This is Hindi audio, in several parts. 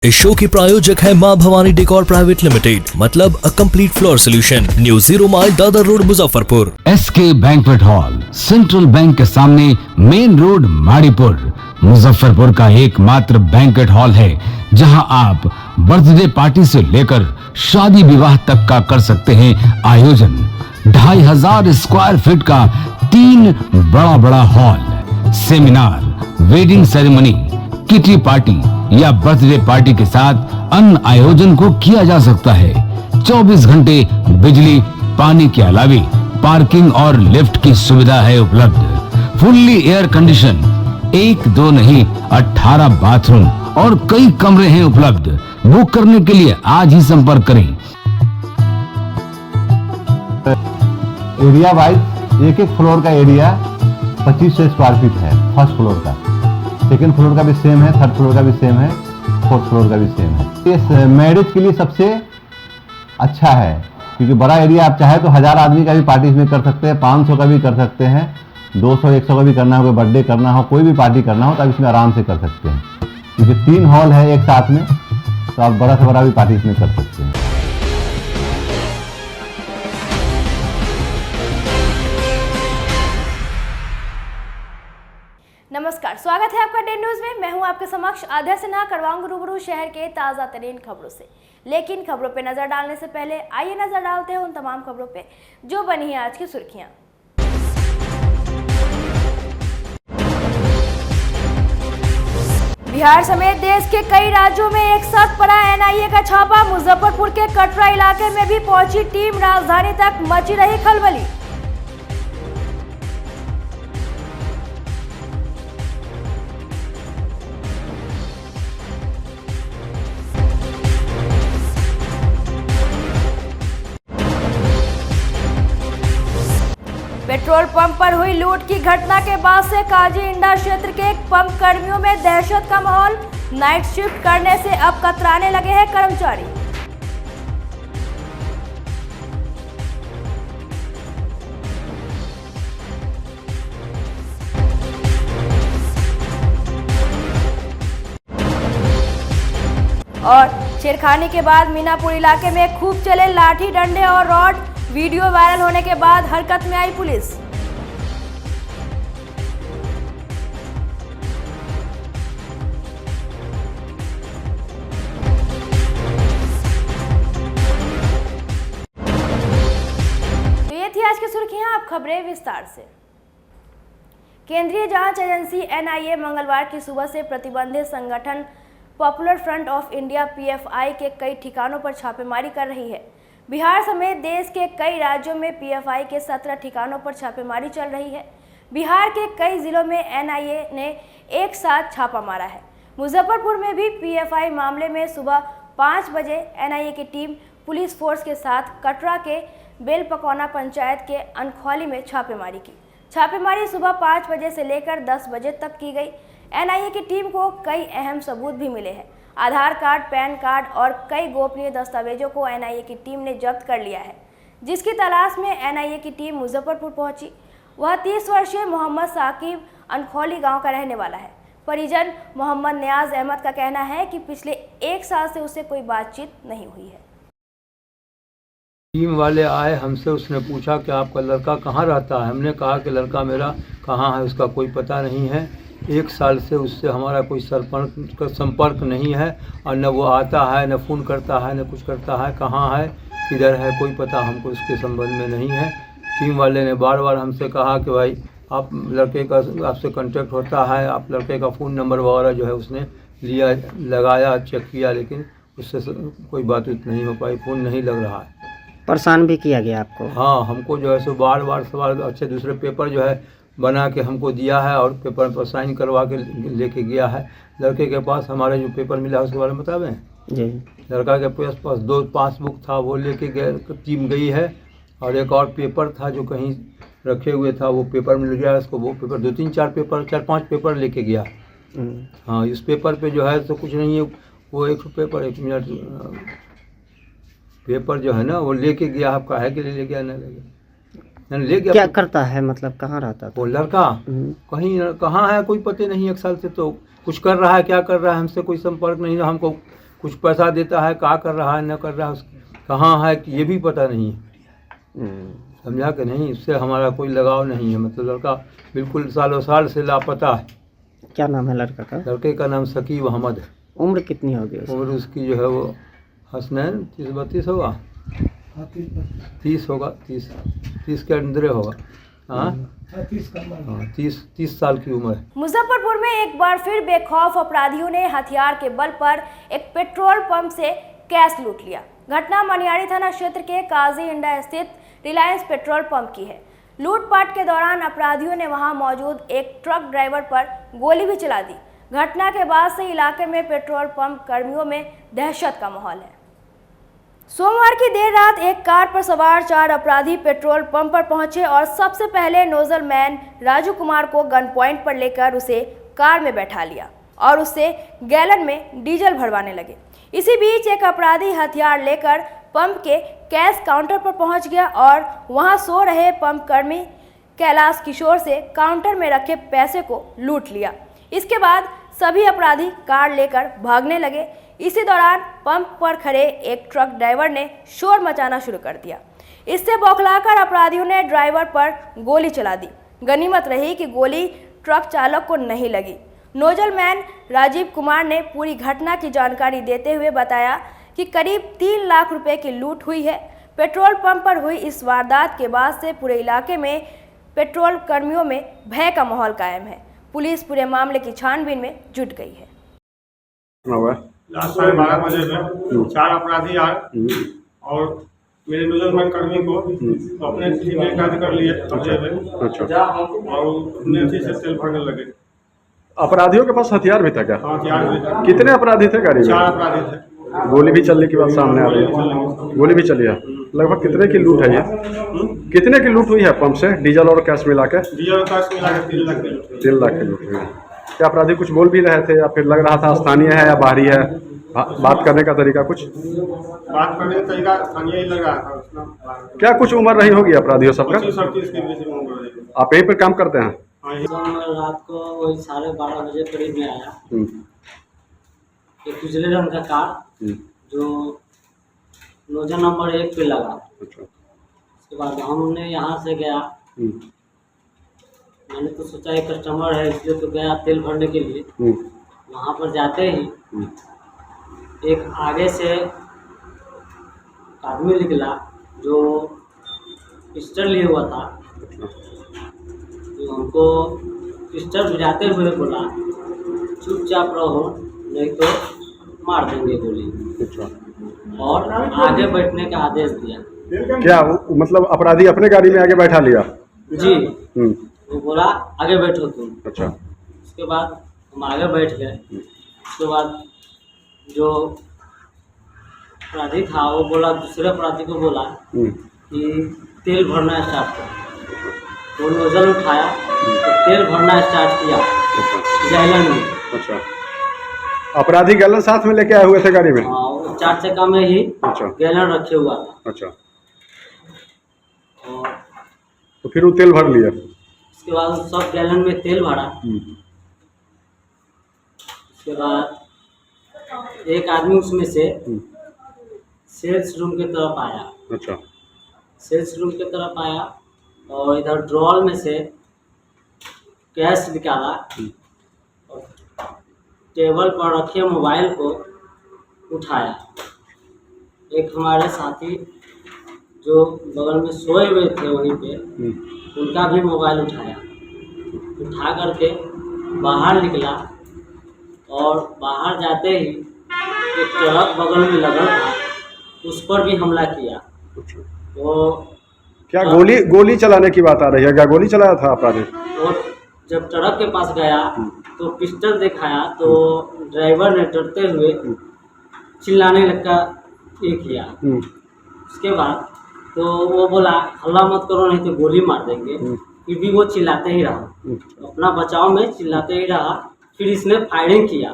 इस शो के प्रायोजक है मां भवानी डेकोर प्राइवेट लिमिटेड, मतलब a complete floor solution, new 0 mile Dadar road Muzaffarpur. SK banquet hall, central bank के सामने, मेन रोड, माड़ीपुर, मुजफ्फरपुर का एकमात्र बैंक्वेट हॉल है जहां आप बर्थडे पार्टी से लेकर शादी विवाह तक का कर सकते हैं आयोजन। 2500 स्क्वायर फीट का 3 बड़ा hall, seminar, wedding ceremony, kitty party या बर्थडे पार्टी के साथ अन्य आयोजन को किया जा सकता है। 24 घंटे बिजली पानी के अलावे पार्किंग और लिफ्ट की सुविधा है उपलब्ध। फुल्ली एयर कंडीशन, 1 2 नहीं 18 बाथरूम और कई कमरे हैं उपलब्ध। बुक करने के लिए आज ही संपर्क करें। एरिया वाइज एक फ्लोर का एरिया 2500 स्क्वायर फीट है। फर्स्ट फ्लोर का, सेकेंड फ्लोर का भी सेम है, थर्ड फ्लोर का भी सेम है, फोर्थ फ्लोर का भी सेम है। ये मैरिज के लिए सबसे अच्छा है क्योंकि बड़ा एरिया, आप चाहे तो 1000 आदमी का भी पार्टी इसमें कर सकते हैं, 500 का भी कर सकते हैं, 200 100 का भी करना हो, कोई बर्थडे करना हो, कोई भी पार्टी करना हो तो आप इसमें आराम से कर सकते हैं। क्योंकि 3 हॉल है एक साथ में, तो आप बड़ा से बड़ा भी पार्टी इसमें कर सकते हैं। नमस्कार, स्वागत है आपका डे न्यूज में। मैं हूं आपके समक्ष आध्या सिन्हा। करवाऊंगी रूबरू शहर के ताज़ा तरीन खबरों से, लेकिन खबरों पे नजर डालने से पहले आइए नजर डालते हैं उन तमाम खबरों पे जो बनी है आज की सुर्खियां। बिहार समेत देश के कई राज्यों में एक साथ पड़ा एनआईए का छापा। मुजफ्फरपुर के कटरा इलाके में भी पहुंची टीम, राजधानी तक मची रही खलबली। पेट्रोल पंप पर हुई लूट की घटना के बाद से काजी इंडा क्षेत्र के पंप कर्मियों में दहशत का माहौल। नाइट शिफ्ट करने से अब कतराने लगे हैं कर्मचारी। और छेड़खानी के बाद मीनापुर इलाके में खूब चले लाठी डंडे और रॉड। वीडियो वायरल होने के बाद हरकत में आई पुलिस। तो ये थी आज की सुर्खियां, अब खबरें विस्तार से। केंद्रीय जांच एजेंसी एनआईए मंगलवार की सुबह से प्रतिबंधित संगठन popular front of India PFI के कई ठिकानों पर छापेमारी कर रही है। बिहार समेत देश के कई राज्यों में पीएफआई के 17 ठिकानों पर छापेमारी चल रही है। बिहार के कई जिलों में एनआईए ने एक साथ छापा मारा है। मुजफ्फरपुर में भी पीएफआई मामले में सुबह 5 बजे एनआईए की टीम पुलिस फोर्स के साथ कटरा के बेलपकौना पंचायत के अनखौली में छापेमारी की। छापेमारी सुबह 5 बजे से लेकर 10 बजे तक की गई। एनआईए की टीम को कई अहम सबूत भी मिले हैं। आधार कार्ड, पैन कार्ड और कई गोपनीय दस्तावेजों को एनआईए की टीम ने जब्त कर लिया है, जिसकी तलाश में एनआईए की टीम मुजफ्फरपुर पहुंची। वह 30 वर्षीय मोहम्मद साकिब अनखौली गांव का रहने वाला है। परिजन मोहम्मद नियाज अहमद का कहना है कि पिछले 1 साल से उससे कोई बातचीत नहीं हुई है। टीम वाले आए हमसे, उसने पूछा कि आपका लड़का कहाँ रहता है। हमने कहा कि लड़का मेरा कहाँ है उसका कोई पता नहीं है। 1 साल से उससे हमारा कोई संपर्क नहीं है और न वो आता है, न फ़ोन करता है, न कुछ करता है। कहाँ है, किधर है, कोई पता हमको इसके संबंध में नहीं है। टीम वाले ने बार बार हमसे कहा कि भाई आप लड़के का आपसे कांटेक्ट होता है, आप लड़के का फ़ोन नंबर वगैरह जो है उसने लिया, लगाया, चेक किया, लेकिन उससे कोई बातचीत नहीं हो पाई, फ़ोन नहीं लग रहा है। परेशान भी किया गया आपको? हाँ, हमको जो है सो बार बार सवाल, अच्छे दूसरे पेपर जो है बना के हमको दिया है और पेपर पर साइन करवा के लेके गया है। लड़के के पास हमारे जो पेपर मिला है उसके बारे में बतावें जी। लड़का के पास 2 पासबुक था, वो लेके गए, टीम गई है। और एक और पेपर था जो कहीं रखे हुए था, वो पेपर मिल गया उसको। वो पेपर 2 3 4 पेपर 4 5 पेपर लेके गया। हाँ, इस पेपर पे जो है तो कुछ नहीं है। वो एक पेपर, 1 मिनट, पेपर जो है ना वो लेके गया। आपका है कि ले गया, नहीं ले गया, ले गया। क्या करता है, मतलब कहाँ रहता था वो लड़का? कहीं कहाँ है कोई पता नहीं। 1 साल से तो कुछ कर रहा है, क्या कर रहा है हमसे कोई संपर्क नहीं। हमको कुछ पैसा देता है, क्या कर रहा है न कर रहा है, कहाँ है ये भी पता नहीं है। समझा कि नहीं, इससे हमारा कोई लगाव नहीं है। मतलब लड़का बिल्कुल सालों साल से लापता है। क्या नाम है लड़का का? लड़के का नाम सकीब अहमद है। उम्र कितनी होगी उसकी? उम्र उसकी जो है वो हसनैन 30-32 होगा, 30 होगा, 30 के अंदर होगा। हाँ, 30 साल की उम्र है। मुजफ्फरपुर में एक बार फिर बेखौफ अपराधियों ने हथियार के बल पर एक पेट्रोल पंप से कैश लूट लिया। घटना मनियारी थाना क्षेत्र के काजी इंडा स्थित रिलायंस पेट्रोल पंप की है। लूटपाट के दौरान अपराधियों ने वहां मौजूद एक ट्रक ड्राइवर पर गोली भी चला दी। घटना के बाद से इलाके में पेट्रोल पंप कर्मियों में दहशत का माहौल है। सोमवार की देर रात एक कार पर सवार 4 अपराधी पेट्रोल पंप पर पहुंचे और सबसे पहले नोजल मैन राजू कुमार को गन पॉइंट पर लेकर उसे कार में बैठा लिया और उससे गैलन में डीजल भरवाने लगे। इसी बीच एक अपराधी हथियार लेकर पंप के कैश काउंटर पर पहुंच गया और वहां सो रहे पंप कर्मी कैलाश किशोर से काउंटर में रखे पैसे को लूट लिया। इसके बाद सभी अपराधी कार लेकर भागने लगे। इसी दौरान पंप पर खड़े एक ट्रक ड्राइवर ने शोर मचाना शुरू कर दिया। इससे बौखलाकर अपराधियों ने ड्राइवर पर गोली चला दी। गनीमत रही कि गोली ट्रक चालक को नहीं लगी। नोजल मैन राजीव कुमार ने पूरी घटना की जानकारी देते हुए बताया कि करीब 3 लाख रुपए की लूट हुई है। पेट्रोल पंप पर हुई इस वारदात के बाद से पूरे इलाके में पेट्रोल कर्मियों में भय का माहौल कायम है। पुलिस पूरे मामले की छानबीन में जुट गई है। रात 12:30 बजे में 4 अपराधी आए और मेरे नोजलमैन कर्मी को अपने में कैद कर लिए और अपने अच्छे से तेल भरने लगे। अपराधियों के पास हथियार भी था क्या? हाँ, हथियार भी था। कितने अपराधी थे गाड़ी में? 4 अपराधी थे। गोली भी चलने की बात सामने आ रही है। गोली भी चली है। लगभग कितने की लूट है ये? कितने की लूट हुई है पंप से डीजल और कैश मिला के? डीजल और कैश मिला के 3 लाख की लूट। 3 लाख की लूट हुई है। क्या अपराधी कुछ बोल भी रहे थे या फिर लग रहा था स्थानीय है या बाहरी है? बात करने का तरीका कुछ? बात करने का तरीका स्थानीय ही लग रहा था। क्या कुछ उम्र रही होगी अपराधियों सबका? 25-38 के बीच में उम्र रही। आप यहीं पर काम करते हैं? रात को वही 12:30 बजे करीब में आया एक उजले रंग का कार जो नोजल नंबर 1 पे लगा। उसके बाद हमने यहाँ से गया, मैंने तो सोचा एक कस्टमर है इसलिए तो गया तेल भरने के लिए। वहाँ पर जाते ही एक आगे से आदमी निकला जो पिस्टल लिए हुआ था। तो हमको पिस्टल बुझाते हुए बोला चुपचाप रहो नहीं तो मार देंगे गोली, और आगे बैठने का आदेश दिया। क्या मतलब अपराधी अपने गाड़ी में आगे बैठा लिया? जी, वो बोला आगे बैठो तुम। अच्छा। उसके बाद हम आगे बैठ गए। उसके बाद जो अपराधी था वो बोला, दूसरे अपराधी को बोला कि तेल भरना स्टार्ट करो। तो नोजल उठाया तो तेल भरना स्टार्ट किया गैलन में। अच्छा। अपराधी गैलन साथ में लेके आए हुए थे गाड़ी में? हाँ, वो 4 चक्का में ही गैलन रखे हुआ था। अच्छा। और तो फिर वो तेल भर लिया? उसके बाद सब गैलन में तेल भरा। उसके बाद एक आदमी उसमें से सेल्स रूम की तरफ आया। अच्छा। सेल्स रूम की तरफ आया और इधर ड्रॉल में से कैश निकाला और टेबल पर रखे मोबाइल को उठाया। एक हमारे साथी जो बगल में सोए हुए थे वहीं पे, उनका भी मोबाइल उठाया। उठा करके बाहर निकला और बाहर जाते ही एक ट्रक बगल में लगा था, उस पर भी हमला किया। तो क्या गोली चलाने की बात आ रही है? क्या गोली चलाया था अपराधी? तो जब ट्रक के पास गया तो पिस्टल दिखाया तो ड्राइवर ने डरते हुए चिल्लाने लगा ये किया। उसके बाद तो वो बोला हल्ला मत करो नहीं तो गोली मार देंगे। फिर भी वो चिल्लाते ही रहा, अपना बचाव में चिल्लाते ही रहा। फिर इसने फायरिंग किया।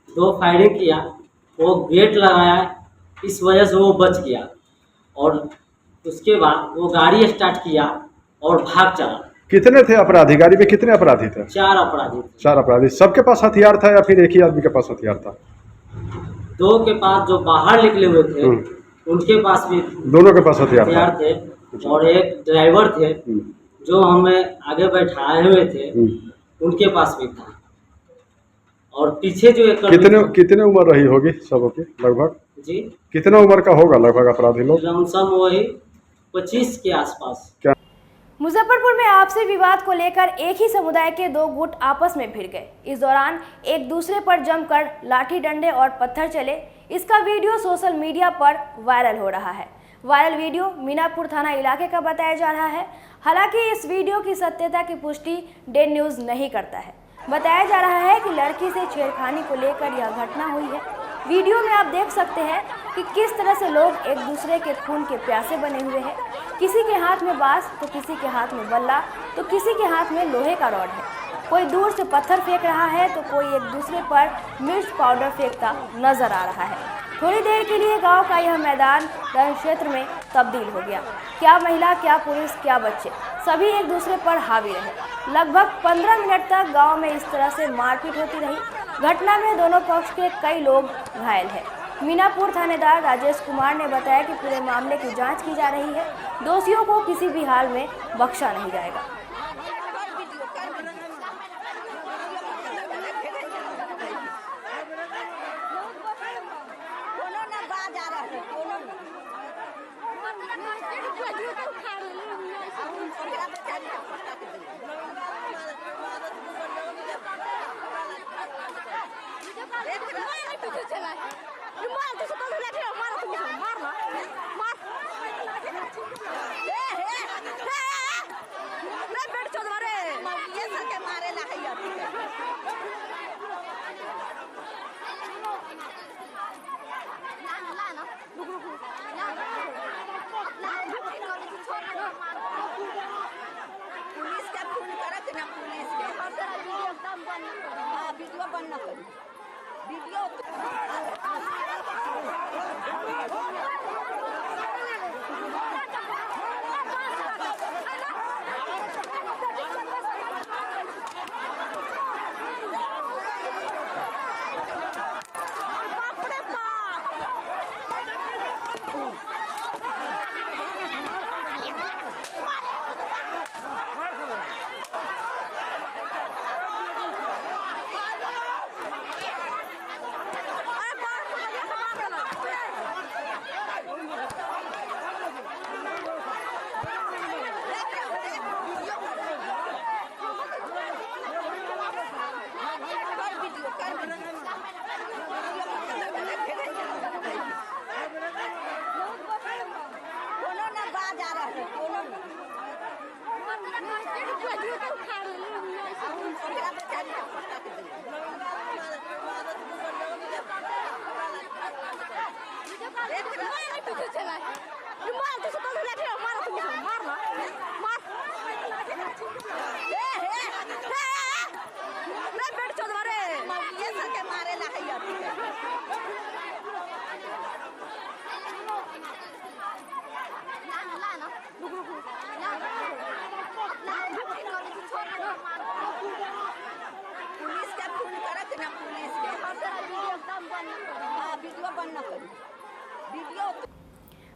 2 फायरिंग किया, वो गेट लगाया, इस वजह से वो बच गया। और उसके बाद वो गाड़ी स्टार्ट किया और भाग चला। कितने थे अपराधी? गाड़ी में कितने अपराधी थे? 4 अपराधी थे। 4 अपराधी। सबके पास हथियार था या फिर एक ही आदमी के पास हथियार था? दो के पास जो बाहर निकले हुए थे उनके पास भी दोनों के पास हथियार हथियार थे और एक ड्राइवर थे जो हमें आगे बैठाए हुए थे उनके पास भी था। और पीछे जो एक कितने उम्र रही होगी सबों की लगभग? जी कितना उम्र का होगा लगभग अपराधी लोग? लमसम वही 25 के आसपास। क्या मुजफ्फरपुर में आपसी विवाद को लेकर एक ही समुदाय के दो गुट आपस में भिड़ गए। इस दौरान एक दूसरे पर जमकर लाठी डंडे और पत्थर चले। इसका वीडियो सोशल मीडिया पर वायरल हो रहा है। वायरल वीडियो मीनापुर थाना इलाके का बताया जा रहा है। हालांकि इस वीडियो की सत्यता की पुष्टि डे न्यूज नहीं करता है। बताया जा रहा है कि लड़की से छेड़खानी को लेकर यह घटना हुई है। वीडियो में आप देख सकते हैं कि किस तरह से लोग एक दूसरे के खून के प्यासे बने हुए हैं। किसी के हाथ में बांस तो किसी के हाथ में बल्ला तो किसी के हाथ में लोहे का रॉड है। कोई दूर से पत्थर फेंक रहा है तो कोई एक दूसरे पर मिर्च पाउडर फेंकता नजर आ रहा है। थोड़ी देर के लिए गांव का यह मैदान रण क्षेत्र में तब्दील हो गया। क्या महिला, क्या पुरुष, क्या बच्चे, सभी एक दूसरे पर हावी रहे। लगभग 15 मिनट तक गांव में इस तरह से मारपीट होती रही। घटना में दोनों पक्ष के कई लोग घायल हैं। मीनापुर थानेदार राजेश कुमार ने बताया कि पूरे मामले की जांच की जा रही है। दोषियों को किसी भी हाल में बख्शा नहीं जाएगा।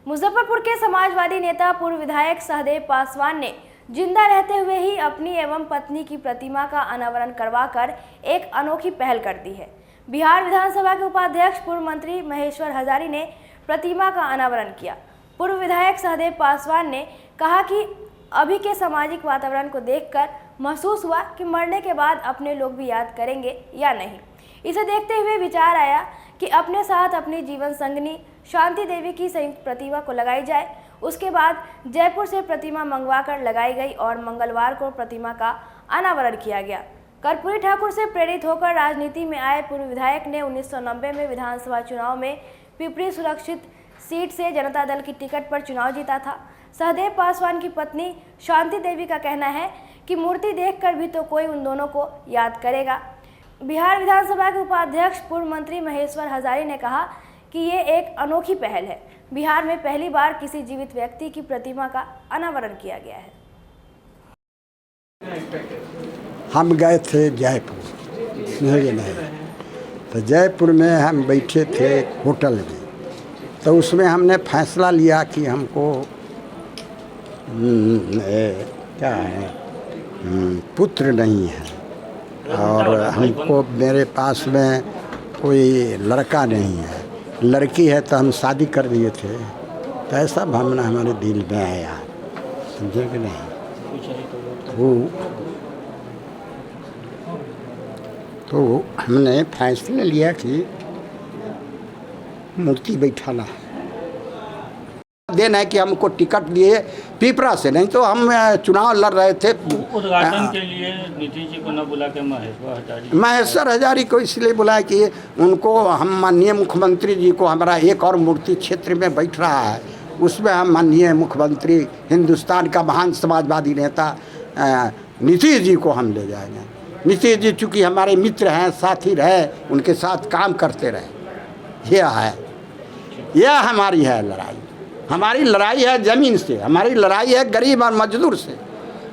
मुजफ्फरपुर के समाजवादी नेता पूर्व विधायक सहदेव पासवान ने जिंदा रहते हुए ही अपनी एवं पत्नी की प्रतिमा का अनावरण करवाकर एक अनोखी पहल कर दी है। बिहार विधानसभा के उपाध्यक्ष पूर्व मंत्री महेश्वर हजारी ने प्रतिमा का अनावरण किया। पूर्व विधायक सहदेव पासवान ने कहा कि अभी के सामाजिक वातावरण को देखकर महसूस हुआ कि मरने के बाद अपने लोग भी याद करेंगे या नहीं। इसे देखते हुए विचार आया कि अपने साथ अपनी जीवन संगनी शांति देवी की संयुक्त प्रतिमा को लगाई जाए। उसके बाद जयपुर से प्रतिमा मंगवाकर लगाई गई और मंगलवार को प्रतिमा का अनावरण किया गया। कर्पूरी ठाकुर से प्रेरित होकर राजनीति में आए पूर्व विधायक ने 1990 में विधानसभा चुनाव में पिपरी सुरक्षित सीट से जनता दल की टिकट पर चुनाव जीता था। सहदेव पासवान की पत्नी शांति देवी का कहना है कि मूर्ति देखकर भी तो कोई उन दोनों को याद करेगा। बिहार विधानसभा के उपाध्यक्ष पूर्व मंत्री महेश्वर हजारी ने कहा कि ये एक अनोखी पहल है। बिहार में पहली बार किसी जीवित व्यक्ति की प्रतिमा का अनावरण किया गया है। हम गए थे जयपुर नहीं तो जयपुर में हम बैठे थे एक होटल में, तो उसमें हमने फैसला लिया कि हमको क्या है पुत्र नहीं है और हमको मेरे पास में कोई लड़का नहीं है, लड़की है तो हम शादी कर दिए थे। तो ऐसा भावना हमारे दिल में आया, समझे कि नहीं। तो हमने फैसला लिया कि मूर्ति बैठाना देना है कि हमको टिकट दिए पिपरा से, नहीं तो हम चुनाव लड़ रहे थे। उद्घाटन के लिए नीतीश जी को न बुला के महेश्वर हजारी को इसलिए बुलाया कि उनको हम माननीय मुख्यमंत्री जी को, हमारा एक और मूर्ति क्षेत्र में बैठ रहा है, उसमें हम माननीय मुख्यमंत्री हिंदुस्तान का महान समाजवादी नेता नीतीश जी को हम ले जाएंगे। नीतीश जी चूँकि हमारे मित्र हैं, साथी रहे, उनके साथ काम करते रहे। यह हमारी है लड़ाई। हमारी लड़ाई है ज़मीन से, हमारी लड़ाई है गरीब और मजदूर से।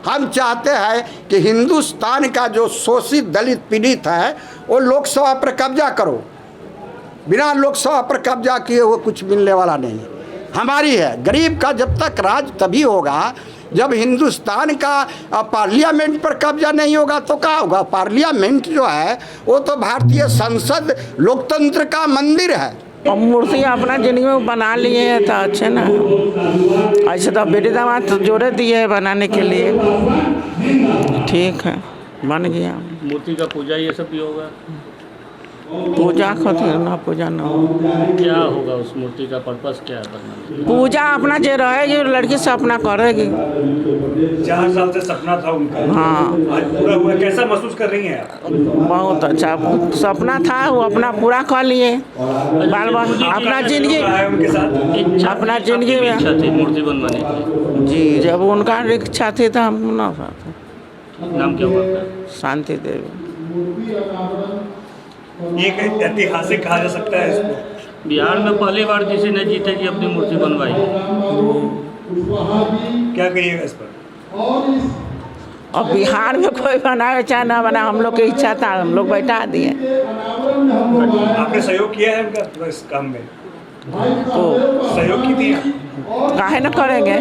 हम चाहते हैं कि हिंदुस्तान का जो शोषित दलित पीड़ित है वो लोकसभा पर कब्जा करो। बिना लोकसभा पर कब्जा किए वो कुछ मिलने वाला नहीं है। हमारी है गरीब का जब तक राज तभी होगा जब हिंदुस्तान का पार्लियामेंट पर कब्जा नहीं होगा तो क्या होगा। पार्लियामेंट जो है वो तो भारतीय संसद लोकतंत्र का मंदिर है। और मूर्ति अपना जिंदगी में बना लिए हैं तो अच्छे ना, ऐसे तो बेटे दामाद जोड़े दिए है बनाने के लिए, ठीक है बन गया। मूर्ति का पूजा ये सब भी होगा? पूजा खातिर ना, पूजा ना हो। क्या होगा उस मूर्ति का पर्पस क्या है? पूजा अपना जो रहेगी लड़की सपना करेगी। 4 साल से सपना था उनका, हाँ आज पूरा हुआ। कैसा महसूस कर रही हैं? बहुत अच्छा सपना था, वो अपना पूरा कर लिए। बाल बाल अपना जिंदगी उनके साथ अपना जिंदगी में इच्छा थी मूर्ति बनवाने की जी, जब उनका इच्छा थी तो हम ना। नाम क्या हुआ? शांति देवी। एक ऐतिहासिक कहा जा सकता है इसको। बिहार में पहली बार किसी ने जीते की अपनी मूर्ति बनवाई। क्या करिएगा इस पर? और बिहार में कोई बनाए चाहे ना बना, हम लोग की इच्छा था, हम लोग बैठा दिए। आपने सहयोग किया है उनका इस काम में? तो सहयोग की थी? काहे न करेंगे,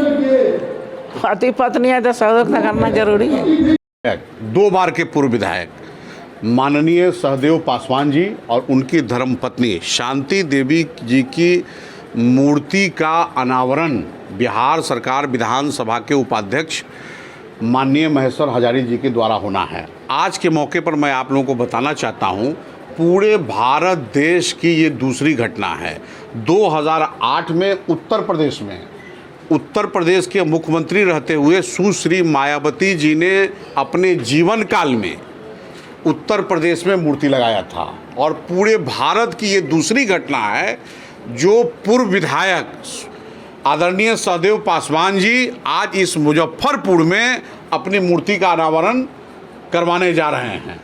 पति पत्नी है तो सहयोग करना जरूरी है। 2 बार के पूर्व विधायक माननीय सहदेव पासवान जी और उनकी धर्मपत्नी शांति देवी जी की मूर्ति का अनावरण बिहार सरकार विधानसभा के उपाध्यक्ष माननीय महेश्वर हजारी जी के द्वारा होना है। आज के मौके पर मैं आप लोगों को बताना चाहता हूं, पूरे भारत देश की ये दूसरी घटना है। 2008 में उत्तर प्रदेश के मुख्यमंत्री रहते हुए सुश्री मायावती जी ने अपने जीवन काल में उत्तर प्रदेश में मूर्ति लगाया था। और पूरे भारत की ये दूसरी घटना है जो पूर्व विधायक आदरणीय सहदेव पासवान जी आज इस मुजफ्फरपुर में अपनी मूर्ति का अनावरण करवाने जा रहे हैं।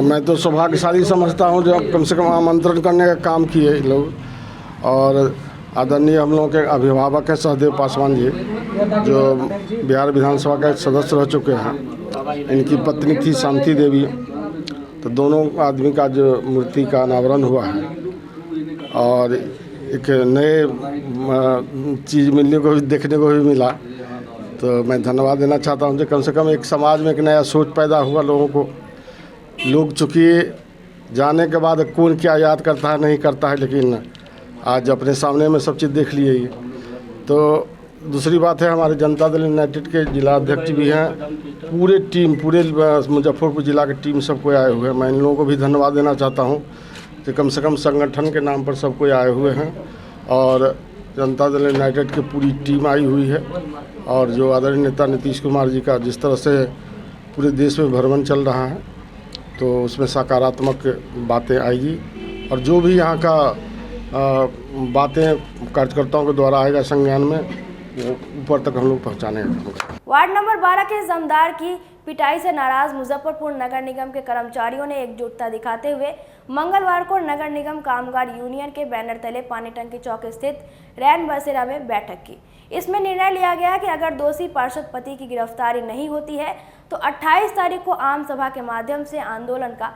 मैं तो सौभाग्यशाली समझता हूँ जो कम से कम आमंत्रण करने का काम किए लोग। और आदरणीय हम लोगों के अभिभावक हैं सहदेव पासवान जी, जो बिहार विधानसभा के सदस्य रह चुके हैं। इनकी पत्नी थी शांति देवी। तो दोनों आदमी का जो मूर्ति का अनावरण हुआ है और एक नए चीज़ मिलने को भी, देखने को भी मिला। तो मैं धन्यवाद देना चाहता हूँ कि कम से कम एक समाज में एक नया सोच पैदा हुआ लोगों को। लोग चूँकि जाने के बाद कौन क्या याद करता है नहीं करता है, लेकिन आज अपने सामने में सब चीज़ देख लिए। तो दूसरी बात है, हमारे जनता दल यूनाइटेड के जिला अध्यक्ष भी हैं, पूरे मुजफ्फरपुर जिला की टीम सब कोई आए हुए हैं। मैं इन लोगों को भी धन्यवाद देना चाहता हूं कि कम से कम संगठन के नाम पर सब कोई आए हुए हैं और जनता दल यूनाइटेड की पूरी टीम आई हुई है। और जो आदरणीय नेता नीतीश कुमार जी का जिस तरह से पूरे देश में भ्रमण चल रहा है, तो उसमें सकारात्मक बातें आएगी और जो भी यहाँ का बातें कार्यकर्ताओं के द्वारा आएगा संज्ञान में, ऊपर तक हम लोग पहुँचाने। वार्ड नंबर 12 के जमदार की पिटाई से नाराज मुजफ्फरपुर नगर निगम के कर्मचारियों ने एकजुटता दिखाते हुए मंगलवार को नगर निगम कामगार यूनियन के बैनर तले पानी टंकी चौक स्थित रैन बसेरा में बैठक की। इसमें निर्णय लिया गया कि अगर दोषी पार्षद पति की गिरफ्तारी नहीं होती है तो 28 तारीख को आम सभा के माध्यम से आंदोलन का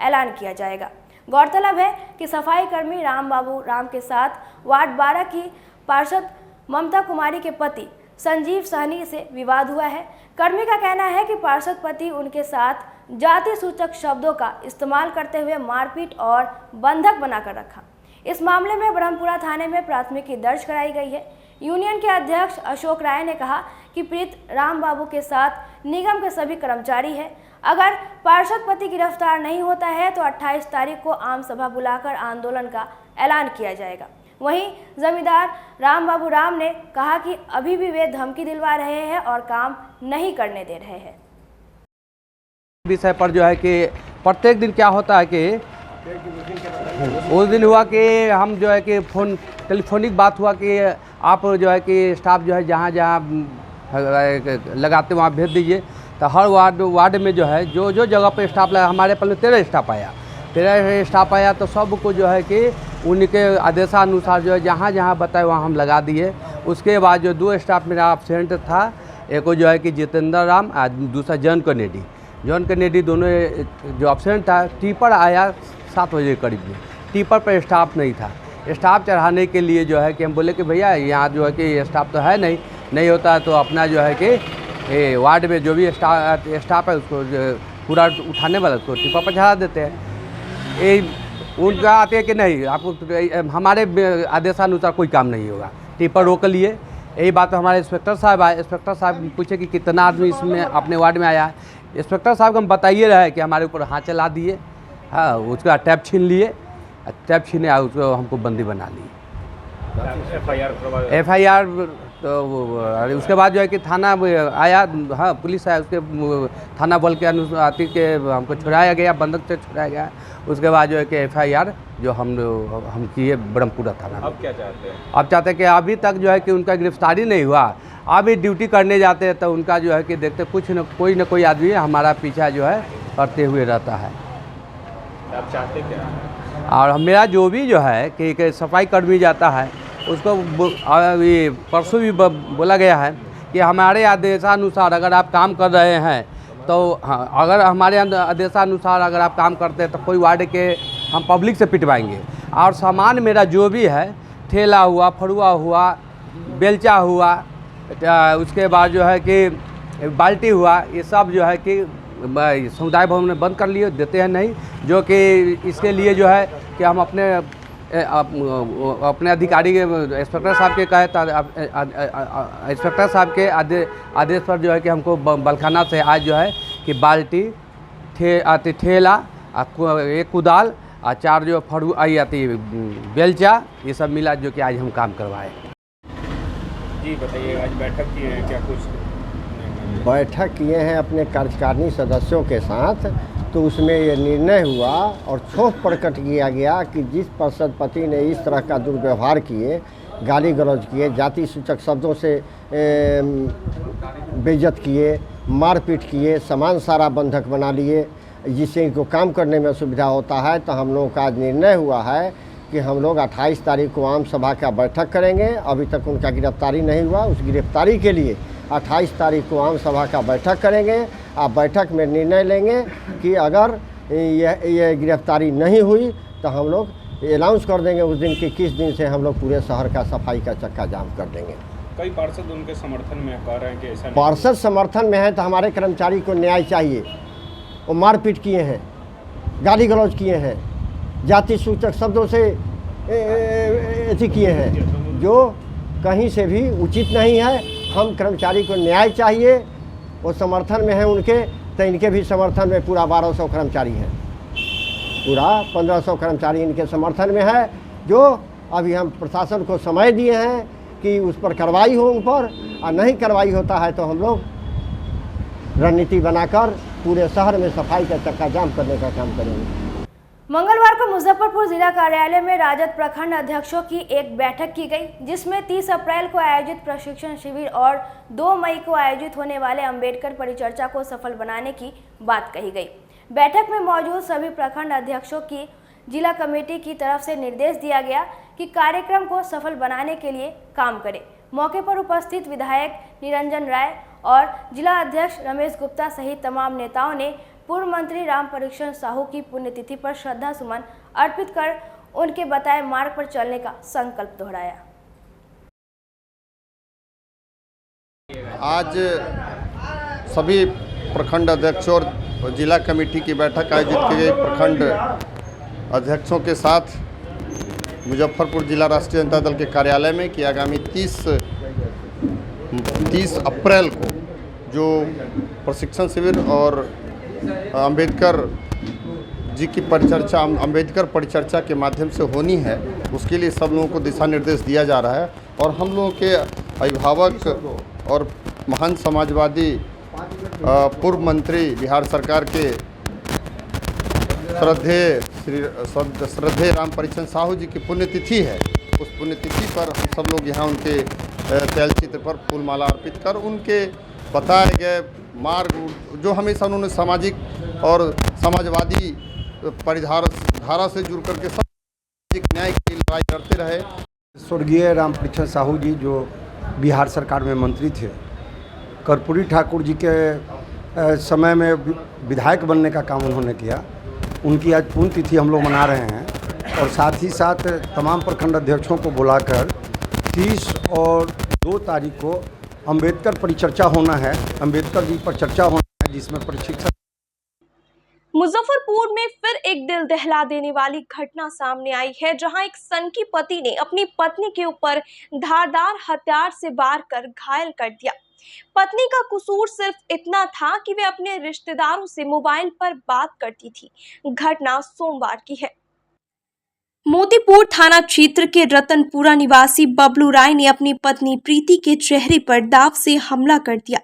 ऐलान किया जाएगा। गौरतलब है कि सफाई कर्मी राम बाबू राम के साथ वार्ड 12 की पार्षद ममता कुमारी के पति संजीव सहनी से विवाद हुआ है। कर्मी का कहना है कि पार्षद पति उनके साथ जाति सूचक शब्दों का इस्तेमाल करते हुए मारपीट और बंधक बनाकर रखा। इस मामले में ब्रह्मपुरा थाने में प्राथमिकी दर्ज कराई गई है। यूनियन के अध्यक्ष अशोक राय ने कहा कि पीड़ित राम बाबू के साथ निगम के सभी कर्मचारी हैं। अगर पार्षद पति गिरफ्तार नहीं होता है तो 28 तारीख को आम सभा बुलाकर आंदोलन का ऐलान किया जाएगा। वहीं जमींदार राम बाबू राम ने कहा कि अभी भी वे धमकी दिलवा रहे हैं और काम नहीं करने दे रहे हैं। विषय पर जो है कि प्रत्येक दिन क्या होता है कि उस दिन हुआ कि हम जो है कि टेलीफोनिक बात हुआ कि आप जो है कि स्टाफ जो है जहाँ जहाँ लगाते वहाँ भेज दीजिए। तो हर वार्ड में जो है जो जगह पे स्टाफ लगा, हमारे पहले 13 स्टाफ आया तो सबको जो है कि उनके आदेशानुसार जो है जहाँ जहाँ बताए वहाँ हम लगा दिए। उसके बाद जो 2 स्टाफ मेरा एब्सेंट था, एक जो है कि जितेंद्र राम और दूसरा जॉन कनेडी दोनों जो एब्सेंट था। टिपर आया 7 बजे के करीब में, टिपर पर स्टाफ नहीं था। स्टाफ चढ़ाने के लिए जो है कि हम बोले कि भैया यहाँ जो है कि स्टाफ तो है नहीं होता है तो अपना जो है कि वार्ड में जो भी स्टाफ है उसको पूरा उठाने वाला उसको टिपर पर चढ़ा देते हैं। उनका आते हैं कि नहीं आपको हमारे आदेशानुसार कोई काम नहीं होगा, टिपर रोक लिए। यही बात हमारे इंस्पेक्टर साहब आए, इंस्पेक्टर साहब पूछे कि कितना आदमी इसमें अपने वार्ड में आया है। इंस्पेक्टर साहब को हम बताइए रहे कि हमारे ऊपर हाथ चला दिए, हाँ उसका टैप छीन लिए, टैप छीने उसको हमको बंदी बना ली। FIR तो उसके बाद जो है कि थाना आया, हाँ पुलिस आया, उसके थाना बल के अनुसार के हमको छुड़ाया गया, बंधक से छुड़ाया गया। उसके बाद जो है कि FIR जो हम किए ब्रह्मपुरा थाना। अब क्या चाहते हैं? अब चाहते हैं कि अभी तक जो है कि उनका गिरफ्तारी नहीं हुआ, अभी ड्यूटी करने जाते हैं तो उनका जो है कि देखते कोई न कोई आदमी हमारा पीछा जो है करते हुए रहता है। आप चाहते क्या? और मेरा जो भी जो है कि सफाई कर्मी जाता है उसको ये परसों भी बोला गया है कि हमारे आदेशानुसार अगर आप काम कर रहे हैं तो हाँ, अगर हमारे आदेशानुसार अगर आप काम करते हैं तो कोई वार्ड के हम पब्लिक से पिटवाएंगे। और सामान मेरा जो भी है, ठेला हुआ, फरुआ हुआ, बेलचा हुआ, उसके बाद जो है कि बाल्टी हुआ, ये सब जो है कि समुदाय भवन में बंद कर लिए, देते हैं नहीं। जो कि इसके लिए जो है कि हम अपने अधिकारी के इंस्पेक्टर साहब के कहे इंस्पेक्टर साहब के आदेश पर जो है कि हमको बलखाना से आज जो है कि बाल्टी ठेला एक कुदाल और 4 जो फरू आई आती बेलचा, ये सब मिला जो कि आज हम काम करवाए। जी बताइए, आज बैठक किए हैं क्या? कुछ बैठक किए हैं अपने कार्यकारिणी सदस्यों के साथ, तो उसमें ये निर्णय हुआ और क्षोभ प्रकट किया गया कि जिस पार्षद पति ने इस तरह का दुर्व्यवहार किए, गाली गलौज किए, जाति सूचक शब्दों से बेइज्जत किए, मारपीट किए, सामान सारा बंधक बना लिए, जिससे इनको काम करने में असुविधा होता है, तो हम लोगों का आज निर्णय हुआ है कि हम लोग 28 तारीख को आम सभा का बैठक करेंगे। अभी तक उनका गिरफ्तारी नहीं हुआ, उस गिरफ्तारी के लिए 28 तारीख को आम सभा का बैठक करेंगे। आप बैठक में निर्णय लेंगे कि अगर ये गिरफ्तारी नहीं हुई तो हम लोग अनाउंस कर देंगे उस दिन कि किस दिन से हम लोग पूरे शहर का सफाई का चक्का जाम कर देंगे। कई पार्षद उनके समर्थन में कह रहे हैं कि ऐसा पार्षद समर्थन में है तो हमारे कर्मचारी को न्याय चाहिए। वो मारपीट किए हैं, गाली गलौज किए हैं, जाति सूचक शब्दों से ऐसी किए हैं जो कहीं से भी उचित नहीं है। हम कर्मचारी को न्याय चाहिए, वो समर्थन में है उनके, तो इनके भी समर्थन में पूरा 1200 कर्मचारी हैं, पूरा 1500 कर्मचारी इनके समर्थन में है। जो अभी हम प्रशासन को समय दिए हैं कि उस पर कार्रवाई हो उन पर, और नहीं कार्रवाई होता है तो हम लोग रणनीति बनाकर पूरे शहर में सफाई का चक्का जाम करने का काम करेंगे। मंगलवार को मुजफ्फरपुर जिला कार्यालय में राजद प्रखंड अध्यक्षों की एक बैठक की गई, जिसमें 30 अप्रैल को आयोजित प्रशिक्षण शिविर और 2 मई को आयोजित होने वाले अंबेडकर परिचर्चा को सफल बनाने की बात कही गई। बैठक में मौजूद सभी प्रखंड अध्यक्षों की जिला कमेटी की तरफ से निर्देश दिया गया कि कार्यक्रम को सफल बनाने के लिए काम करें। मौके पर उपस्थित विधायक निरंजन राय और जिला अध्यक्ष रमेश गुप्ता सहित तमाम नेताओं ने पूर्व मंत्री राम परीक्षण साहू की पुण्यतिथि पर श्रद्धा सुमन अर्पित कर उनके बताए मार्ग पर चलने का संकल्प दोहराया। आज सभी प्रखंड अध्यक्षों और जिला कमेटी की बैठक आयोजित की गई। प्रखंड अध्यक्षों के साथ मुजफ्फरपुर जिला राष्ट्रीय जनता दल के कार्यालय में कि आगामी 30 अप्रैल को जो प्रशिक्षण शिविर और अंबेडकर जी की परिचर्चा, अंबेडकर परिचर्चा के माध्यम से होनी है, उसके लिए सब लोगों को दिशा निर्देश दिया जा रहा है। और हम लोगों के अभिभावक और महान समाजवादी पूर्व मंत्री बिहार सरकार के श्रद्धेय राम परीक्षण साहू जी की पुण्यतिथि है। उस पुण्यतिथि पर हम सब लोग यहाँ उनके तैलचित्र पर फूलमाला अर्पित कर उनके बताए गए मार्ग, जो हमेशा उन्होंने सामाजिक और समाजवादी धारा से जुड़ करके सामाजिक न्याय की लड़ाई लड़ते रहे। स्वर्गीय राम परीक्षण साहू जी जो बिहार सरकार में मंत्री थे, कर्पूरी ठाकुर जी के समय में विधायक बनने का काम उन्होंने किया। उनकी आज पुण्यतिथि हम लोग मना रहे हैं और साथ ही साथ तमाम प्रखंड अध्यक्षों को बुलाकर 30 और 2 तारीख को अंबेडकर परिचर्चा होना है, अंबेडकर जी पर चर्चा होना है, जिसमें प्रशिक्षण। मुजफ्फरपुर में फिर एक दिल दहला देने वाली घटना सामने आई है, जहां एक सनकी पति ने अपनी पत्नी के ऊपर धारदार हथियार से वार कर घायल कर दिया। पत्नी का कसूर सिर्फ इतना था कि वे अपने रिश्तेदारों से मोबाइल पर बात करती थी। घटना सोमवार की है। मोतीपुर थाना क्षेत्र के रतनपुरा निवासी बबलू राय ने अपनी पत्नी प्रीति के चेहरे पर दाव से हमला कर दिया।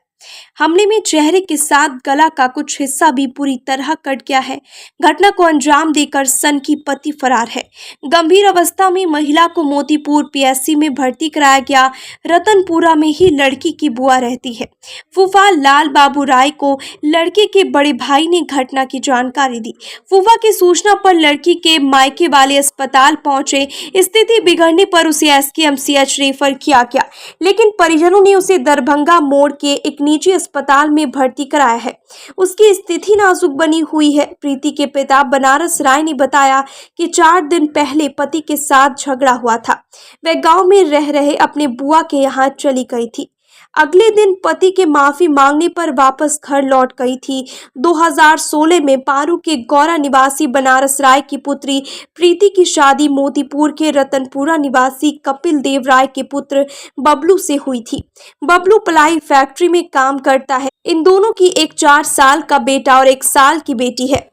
हमले में चेहरे के साथ गला का कुछ हिस्सा भी पूरी तरह कट गया है। घटना को अंजाम देकर सनकी पति फरार है। गंभीर अवस्था में महिला को मोतीपुर पीएससी में भर्ती कराया गया। रतनपुरा में ही लड़की की बुआ रहती है। फूफा लाल बाबू राय को लड़के के बड़े भाई ने घटना की जानकारी दी। फूफा की सूचना पर लड़की के मायके वाले अस्पताल पहुंचे। स्थिति बिगड़ने पर उसे एसकेएमसीएच रेफर किया गया, लेकिन परिजनों ने उसे दरभंगा मोड़ के एक निजी अस्पताल में भर्ती कराया है। उसकी स्थिति नाजुक बनी हुई है। प्रीति के पिता बनारस राय ने बताया कि 4 दिन पहले पति के साथ झगड़ा हुआ था। वह गांव में रह रहे अपने बुआ के यहाँ चली गई थी। अगले दिन पति के माफी मांगने पर वापस घर लौट गई थी। 2016 में पारू के गौरा निवासी बनारस राय की पुत्री प्रीति की शादी मोतीपुर के रतनपुरा निवासी कपिल देव राय के पुत्र बबलू से हुई थी। बबलू पलाई फैक्ट्री में काम करता है। इन दोनों की एक 4 साल का बेटा और 1 साल की बेटी है।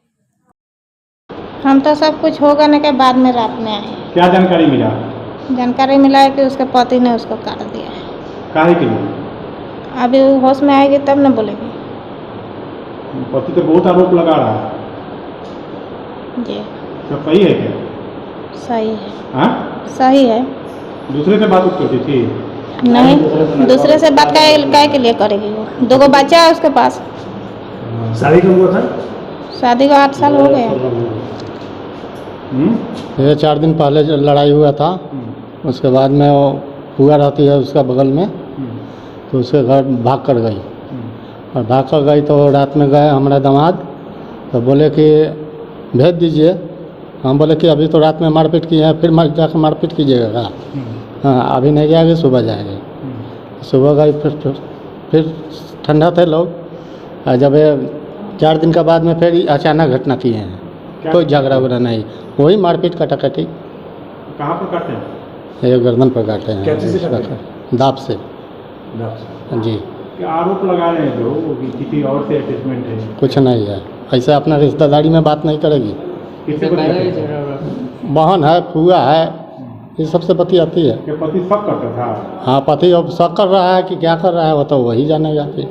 हम तो सब कुछ होगा ना के बाद में रात में आए। क्या जानकारी मिला? जानकारी मिला है कि उसके पति ने उसको काट दिया है। काहे के लिए? अभी वो होश में आएगी तब न बोलेगी। पति तो बहुत आरोप लगा रहा है जी। तो सही है क्या? सही है। हाँ? सही है। दूसरे से बात करती थी? नहीं, दूसरे से बात काय के लिए करेगी वो? 2 बच्चा है उसके पास। शादी कब हुआ था? शादी को 8 साल हो गए। ये 4 दिन पहले जो लड़ाई हुआ था, उसके बाद में वो हुआ रहती है उसका बगल में, तो उसके घर भाग कर गई। और भाग कर गई तो रात में गए हमारा दामाद, तो बोले कि भेज दीजिए। हम बोले कि अभी तो रात में मारपीट की है, फिर जाकर मारपीट कीजिएगा। हाँ, अभी नहीं जाएगी, सुबह जाएगी। सुबह गई, फिर ठंडा थे लोग। जब 4 दिन के बाद में फिर अचानक घटना की है। कोई झगड़ा वगड़ा नहीं, वही मारपीट कटाकटी। कहाँ पर काटे हैं? ये गर्दन पर काटे हैं। दाब से। जी। आरोप लगा रहे हैं जो किसी और से अटैचमेंट है? कुछ नहीं है, ऐसे अपना रिश्तेदारी में बात नहीं करेगी। बहन है, फुआ है, ये सबसे पति आती है। क्या पति शक करता था? हाँ, पति अब शक कर रहा है कि क्या कर रहा है, वो तो वही जानेगा फिर।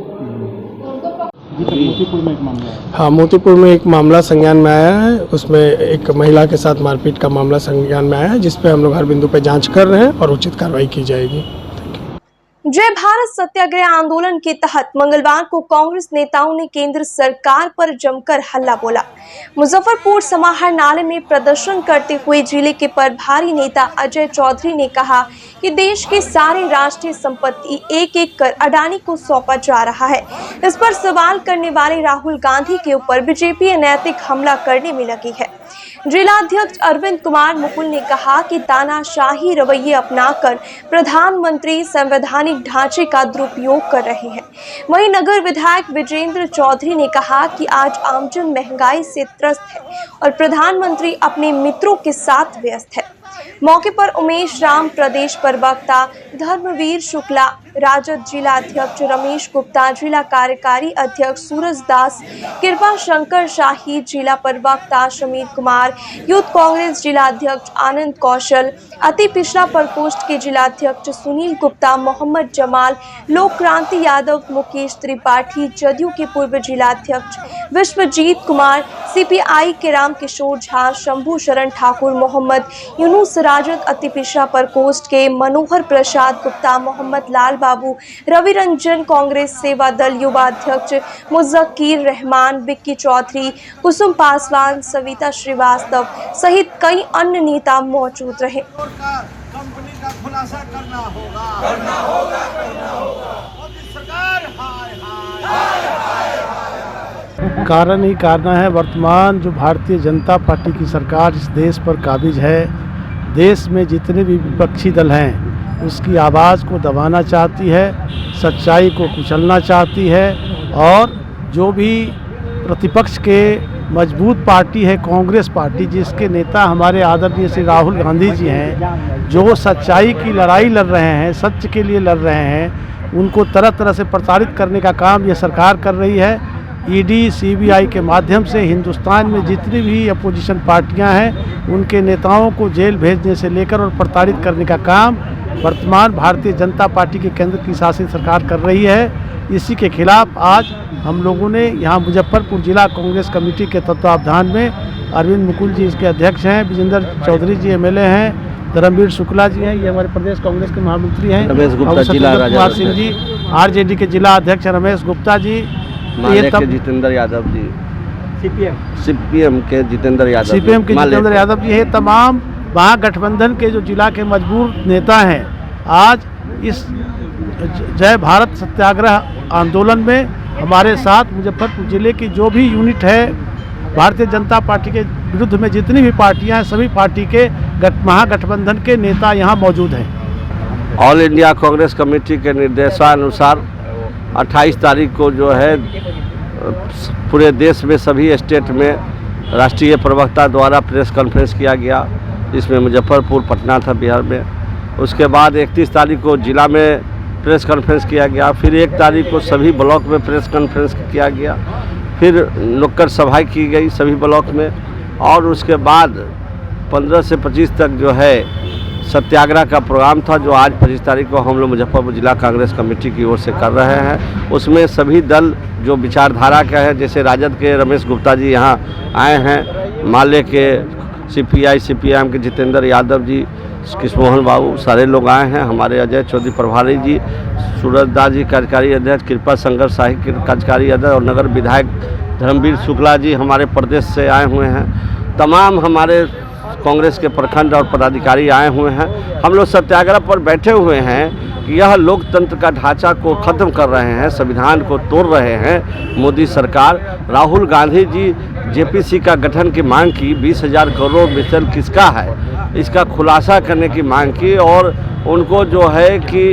मोतीपुर में एक मामला है। हाँ, मोतीपुर में एक मामला संज्ञान में आया है। उसमें एक महिला के साथ मारपीट का मामला संज्ञान में आया है, जिस पे हम लोग हर बिंदु पे जांच कर रहे हैं और उचित कार्रवाई की जाएगी। जय भारत सत्याग्रह आंदोलन के तहत मंगलवार को कांग्रेस नेताओं ने केंद्र सरकार पर जमकर हल्ला बोला। मुजफ्फरपुर समाहर नाले में प्रदर्शन करते हुए जिले के प्रभारी नेता अजय चौधरी ने कहा कि देश की सारी राष्ट्रीय संपत्ति एक एक कर अडानी को सौंपा जा रहा है। इस पर सवाल करने वाले राहुल गांधी के ऊपर बीजेपी अनैतिक हमला करने में लगी है। जिलाध्यक्ष अरविंद कुमार मुकुल ने कहा कि तानाशाही रवैये अपनाकर प्रधानमंत्री संवैधानिक ढांचे का दुरुपयोग कर रहे हैं। वहीं नगर विधायक विजेंद्र चौधरी ने कहा कि आज आमजन महंगाई से त्रस्त है और प्रधानमंत्री अपने मित्रों के साथ व्यस्त है। मौके पर उमेश राम प्रदेश प्रवक्ता, धर्मवीर शुक्ला राजद जिला अध्यक्ष रमेश गुप्ता, जिला कार्यकारी अध्यक्ष सूरज दास, कृपा शंकर शाही जिला प्रवक्ता समीर कुमार, यूथ कांग्रेस जिला अध्यक्ष आनंद कौशल, अति पिछड़ा प्रकोष्ठ के जिला अध्यक्ष सुनील गुप्ता, मोहम्मद जमाल, लोक क्रांति यादव, मुकेश त्रिपाठी, जदयू के पूर्व जिला अध्यक्ष विश्वजीत कुमार, सीपीआई के राम किशोर झा, शंभू शरण ठाकुर, मोहम्मद यूनुस, राजद अति पिछड़ा प्रकोष्ठ के मनोहर प्रसाद गुप्ता, मोहम्मद लाल बाबू, रवि रंजन, कांग्रेस सेवा दल युवा अध्यक्ष मुजक्कीर रहमान, विक्की चौधरी, कुसुम पासवान, सविता श्रीवास्तव सहित कई अन्य नेता मौजूद रहे। कंपनी का खुलासा करना होगा। मोदी सरकार हाय हाय। कारण ही कारण है, वर्तमान जो भारतीय जनता पार्टी की सरकार इस देश पर काबिज है, देश में जितने भी विपक्षी दल हैं उसकी आवाज़ को दबाना चाहती है, सच्चाई को कुचलना चाहती है और जो भी प्रतिपक्ष के मजबूत पार्टी है कांग्रेस पार्टी, जिसके नेता हमारे आदरणीय श्री राहुल गांधी जी हैं, जो सच्चाई की लड़ाई लड़ रहे हैं, सत्य के लिए लड़ रहे हैं, उनको तरह तरह से प्रताड़ित करने का काम ये सरकार कर रही है। ईडी, सीबीआई के माध्यम से हिंदुस्तान में जितनी भी अपोजिशन पार्टियां हैं उनके नेताओं को जेल भेजने से लेकर और प्रताड़ित करने का काम वर्तमान भारतीय जनता पार्टी के केंद्र की शासित सरकार कर रही है। इसी के खिलाफ आज हम लोगों ने यहाँ मुजफ्फरपुर जिला कांग्रेस कमेटी के तत्वावधान में अरविंद मुकुल जी इसके अध्यक्ष हैं, विजेंद्र चौधरी जी एमएलए हैं, धर्मवीर शुक्ला जी हैं, ये हमारे प्रदेश कांग्रेस के महामंत्री हैं, रमेश गुप्ता सत्येंद्र कुमार सिंह जी, आरजेडी के जिला अध्यक्ष रमेश गुप्ता जी, ये जितेंद्र यादव जी, सीपीएम के जितेंद्र यादव जी है। तमाम महागठबंधन के जो जिला के मजबूर नेता हैं आज इस जय भारत सत्याग्रह आंदोलन में हमारे साथ मुजफ्फरपुर जिले की जो भी यूनिट है भारतीय जनता पार्टी के विरुद्ध में जितनी भी पार्टियां हैं सभी पार्टी के महागठबंधन के नेता यहाँ मौजूद हैं। ऑल इंडिया कांग्रेस कमेटी के निर्देशानुसार 28 तारीख को जो है पूरे देश में सभी स्टेट में राष्ट्रीय प्रवक्ता द्वारा प्रेस कॉन्फ्रेंस किया गया, जिसमें मुजफ्फरपुर, पटना था बिहार में। उसके बाद 31 तारीख को जिला में प्रेस कॉन्फ्रेंस किया गया, फिर 1 तारीख को सभी ब्लॉक में प्रेस कॉन्फ्रेंस किया गया, फिर नुक्कड़ सभाएं की गई सभी ब्लॉक में, और उसके बाद 15 से 25 तक जो है सत्याग्रह का प्रोग्राम था, जो आज 25 तारीख को हम लोग मुजफ्फरपुर जिला कांग्रेस कमेटी की ओर से कर रहे हैं। उसमें सभी दल जो विचारधारा के हैं, जैसे राजद के रमेश गुप्ता जी यहाँ आए हैं, माले के सीपीआई सीपीएम के जितेंद्र यादव जी, कृष्णमोहन बाबू, सारे लोग आए हैं, हमारे अजय चौधरी प्रभारी जी, सूरज दास जी कार्यकारी अध्यक्ष, कृपा शंकर शाही कार्यकारी अध्यक्ष, और नगर विधायक धर्मवीर शुक्ला जी हमारे प्रदेश से आए हुए हैं। तमाम हमारे कांग्रेस के प्रखंड और पदाधिकारी आए हुए हैं। हम लोग सत्याग्रह पर बैठे हुए हैं कि यह लोकतंत्र का ढांचा को ख़त्म कर रहे हैं, संविधान को तोड़ रहे हैं मोदी सरकार। राहुल गांधी जी जेपीसी का गठन की मांग की, 20,000 करोड़ मिसल किसका है इसका खुलासा करने की मांग की, और उनको जो है कि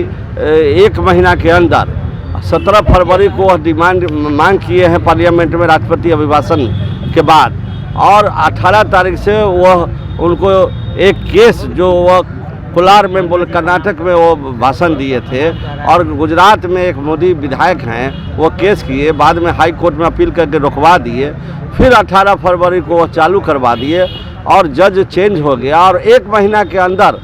1 महीना के अंदर 17 फरवरी को डिमांड मांग किए हैं पार्लियामेंट में राष्ट्रपति अभिभाषण के बाद, और 18 तारीख से वह उनको एक केस जो वह कोलार में कर्नाटक में वो भाषण दिए थे, और गुजरात में एक मोदी विधायक हैं वो केस किए, बाद में हाई कोर्ट में अपील करके रुकवा दिए, फिर 18 फरवरी को वो चालू करवा दिए, और जज चेंज हो गया, और 1 महीना के अंदर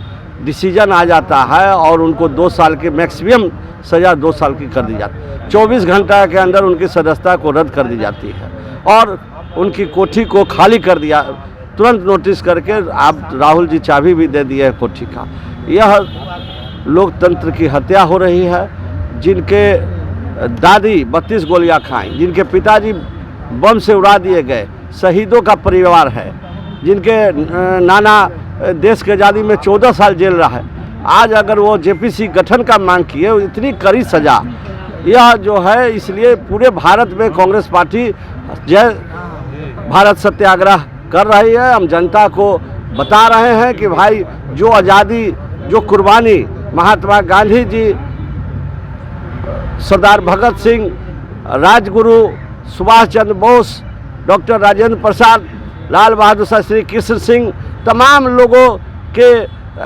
डिसीजन आ जाता है, और उनको 2 साल की मैक्सिमम सज़ा 2 साल की कर दी जाती, 24 घंटा के अंदर उनकी सदस्यता को रद्द कर दी जाती है, और उनकी कोठी को खाली कर दिया, तुरंत नोटिस करके आप राहुल जी चाबी भी दे दिए कोठी का। यह लोकतंत्र की हत्या हो रही है, जिनके दादी 32 गोलियां खाईं, जिनके पिताजी बम से उड़ा दिए गए, शहीदों का परिवार है, जिनके नाना देश की आज़ादी में 14 साल जेल रहा है, आज अगर वो जेपीसी गठन का मांग किए, इतनी कड़ी सज़ा, यह जो है, इसलिए पूरे भारत में कांग्रेस पार्टी जय भारत सत्याग्रह कर रही है। हम जनता को बता रहे हैं कि भाई जो आज़ादी, जो कुर्बानी महात्मा गांधी जी, सरदार भगत सिंह, राजगुरु सुभाष चंद्र बोस, डॉक्टर राजेंद्र प्रसाद, लाल बहादुर शास्त्री, कृष्ण सिंह, तमाम लोगों के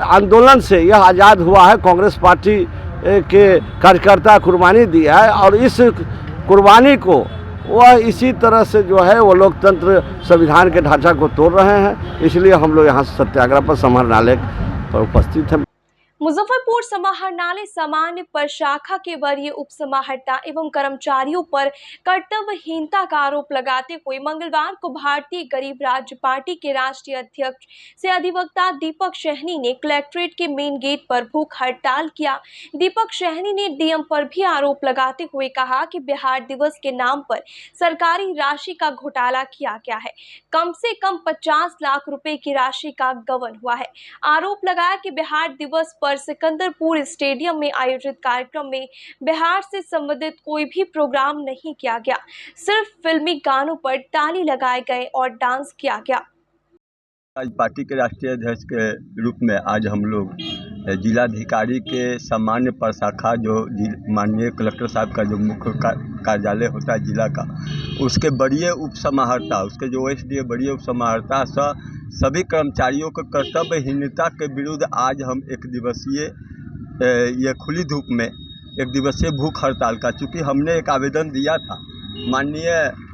आंदोलन से यह आज़ाद हुआ है। कांग्रेस पार्टी के कार्यकर्ता कुर्बानी दिया है और इस कुर्बानी को वह इसी तरह से जो है वो लोकतंत्र संविधान के ढांचा को तोड़ रहे हैं। इसलिए हम लोग यहाँ सत्याग्रह पर समाहरणालय पर उपस्थित हैं। मुजफ्फरपुर समाहरणालय सामान्य प्रशाखा के वरीय उप समाहर्ता एवं कर्मचारियों पर कर्तव्यहीनता का आरोप लगाते हुए मंगलवार को भारतीय गरीब राज्य पार्टी के राष्ट्रीय अध्यक्ष से अधिवक्ता दीपक सहनी ने कलेक्ट्रेट के मेन गेट पर भूख हड़ताल किया। दीपक सहनी ने डीएम पर भी आरोप लगाते हुए कहा कि बिहार दिवस के नाम पर सरकारी राशि का घोटाला किया गया है। कम से कम 50 लाख रुपए की राशि का गबन हुआ है। आरोप लगाया कि बिहार दिवस पर सिकंदरपुर स्टेडियम में आयोजित कार्यक्रम में बिहार से संबंधित कोई भी प्रोग्राम नहीं किया गया, सिर्फ फिल्मी गानों पर ताली लगाए गए और डांस किया गया। आज पार्टी के राष्ट्रीय अध्यक्ष के रूप में आज हम लोग जिलाधिकारी के सामान्य प्रशाखा, जो माननीय कलेक्टर साहब का जो मुख्य कार्यालय होता है जिला का, उसके बड़े उप समाहर्ता, उसके जो एसडीए बड़े उप समाहर्ता सभी कर्मचारियों को कर्तव्यहीनता के विरुद्ध आज हम एक दिवसीय ये खुली धूप में एक दिवसीय भूख हड़ताल का, चूँकि हमने एक आवेदन दिया था माननीय